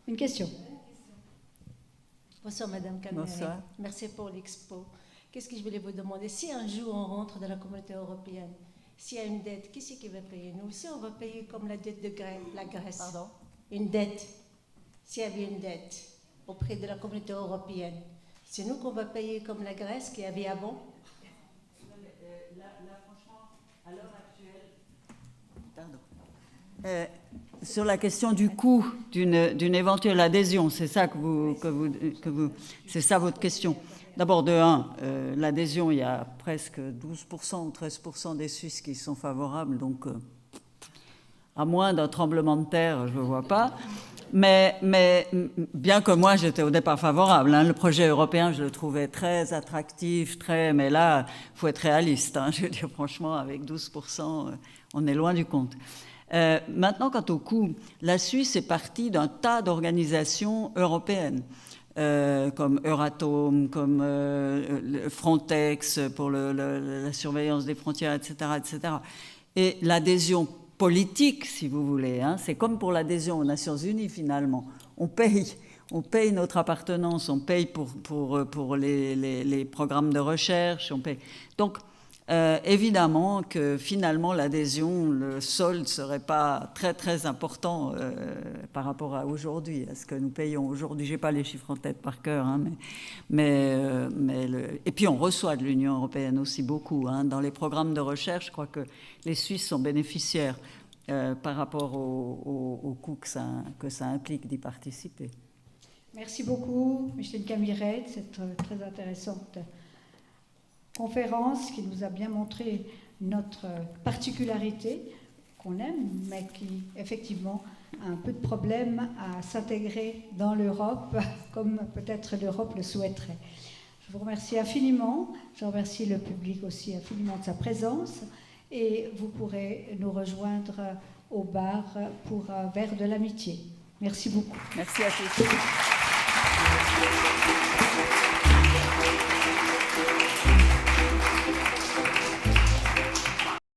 S1: Une question.
S10: Bonsoir Madame Camille.
S2: Bonsoir.
S10: Merci pour l'expo. Qu'est-ce que je voulais vous demander? Si un jour on rentre dans la communauté européenne, s'il y a une dette, qui c'est qui va payer? Nous aussi, on va payer comme la dette de la Grèce. Pardon? Une dette. S'il y avait une dette auprès de la communauté européenne, c'est nous qu'on va payer comme la Grèce qui avait avant?
S2: Là, franchement, à l'heure actuelle... sur la question du coût d'une éventuelle adhésion, c'est ça c'est ça votre question. D'abord, de 1, l'adhésion, il y a presque 12% ou 13% des Suisses qui sont favorables, donc à moins d'un tremblement de terre, je ne vois pas. Mais bien que moi, j'étais au départ favorable. Hein, le projet européen, je le trouvais très attractif, mais là, il faut être réaliste. Hein, je veux dire, franchement, avec 12%, on est loin du compte. Maintenant, quant au coût, la Suisse est partie d'un tas d'organisations européennes, comme Euratom, comme Frontex pour la surveillance des frontières, etc., etc. Et l'adhésion politique, si vous voulez, hein, c'est comme pour l'adhésion aux Nations Unies, finalement. On paye notre appartenance, on paye pour les programmes de recherche, on paye. Donc, évidemment que finalement l'adhésion, le solde ne serait pas très très important par rapport à aujourd'hui, à ce que nous payons aujourd'hui. Je n'ai pas les chiffres en tête par cœur, hein, et puis on reçoit de l'Union européenne aussi beaucoup. Hein. Dans les programmes de recherche, je crois que les Suisses sont bénéficiaires par rapport au coût que ça implique d'y participer.
S1: Merci beaucoup, Micheline Camiret, cette très intéressante conférence qui nous a bien montré notre particularité qu'on aime, mais qui effectivement a un peu de problème à s'intégrer dans l'Europe, comme peut-être l'Europe le souhaiterait. Je vous remercie infiniment, je remercie le public aussi infiniment de sa présence, et vous pourrez nous rejoindre au bar pour un verre de l'amitié. Merci beaucoup.
S2: Merci à tous.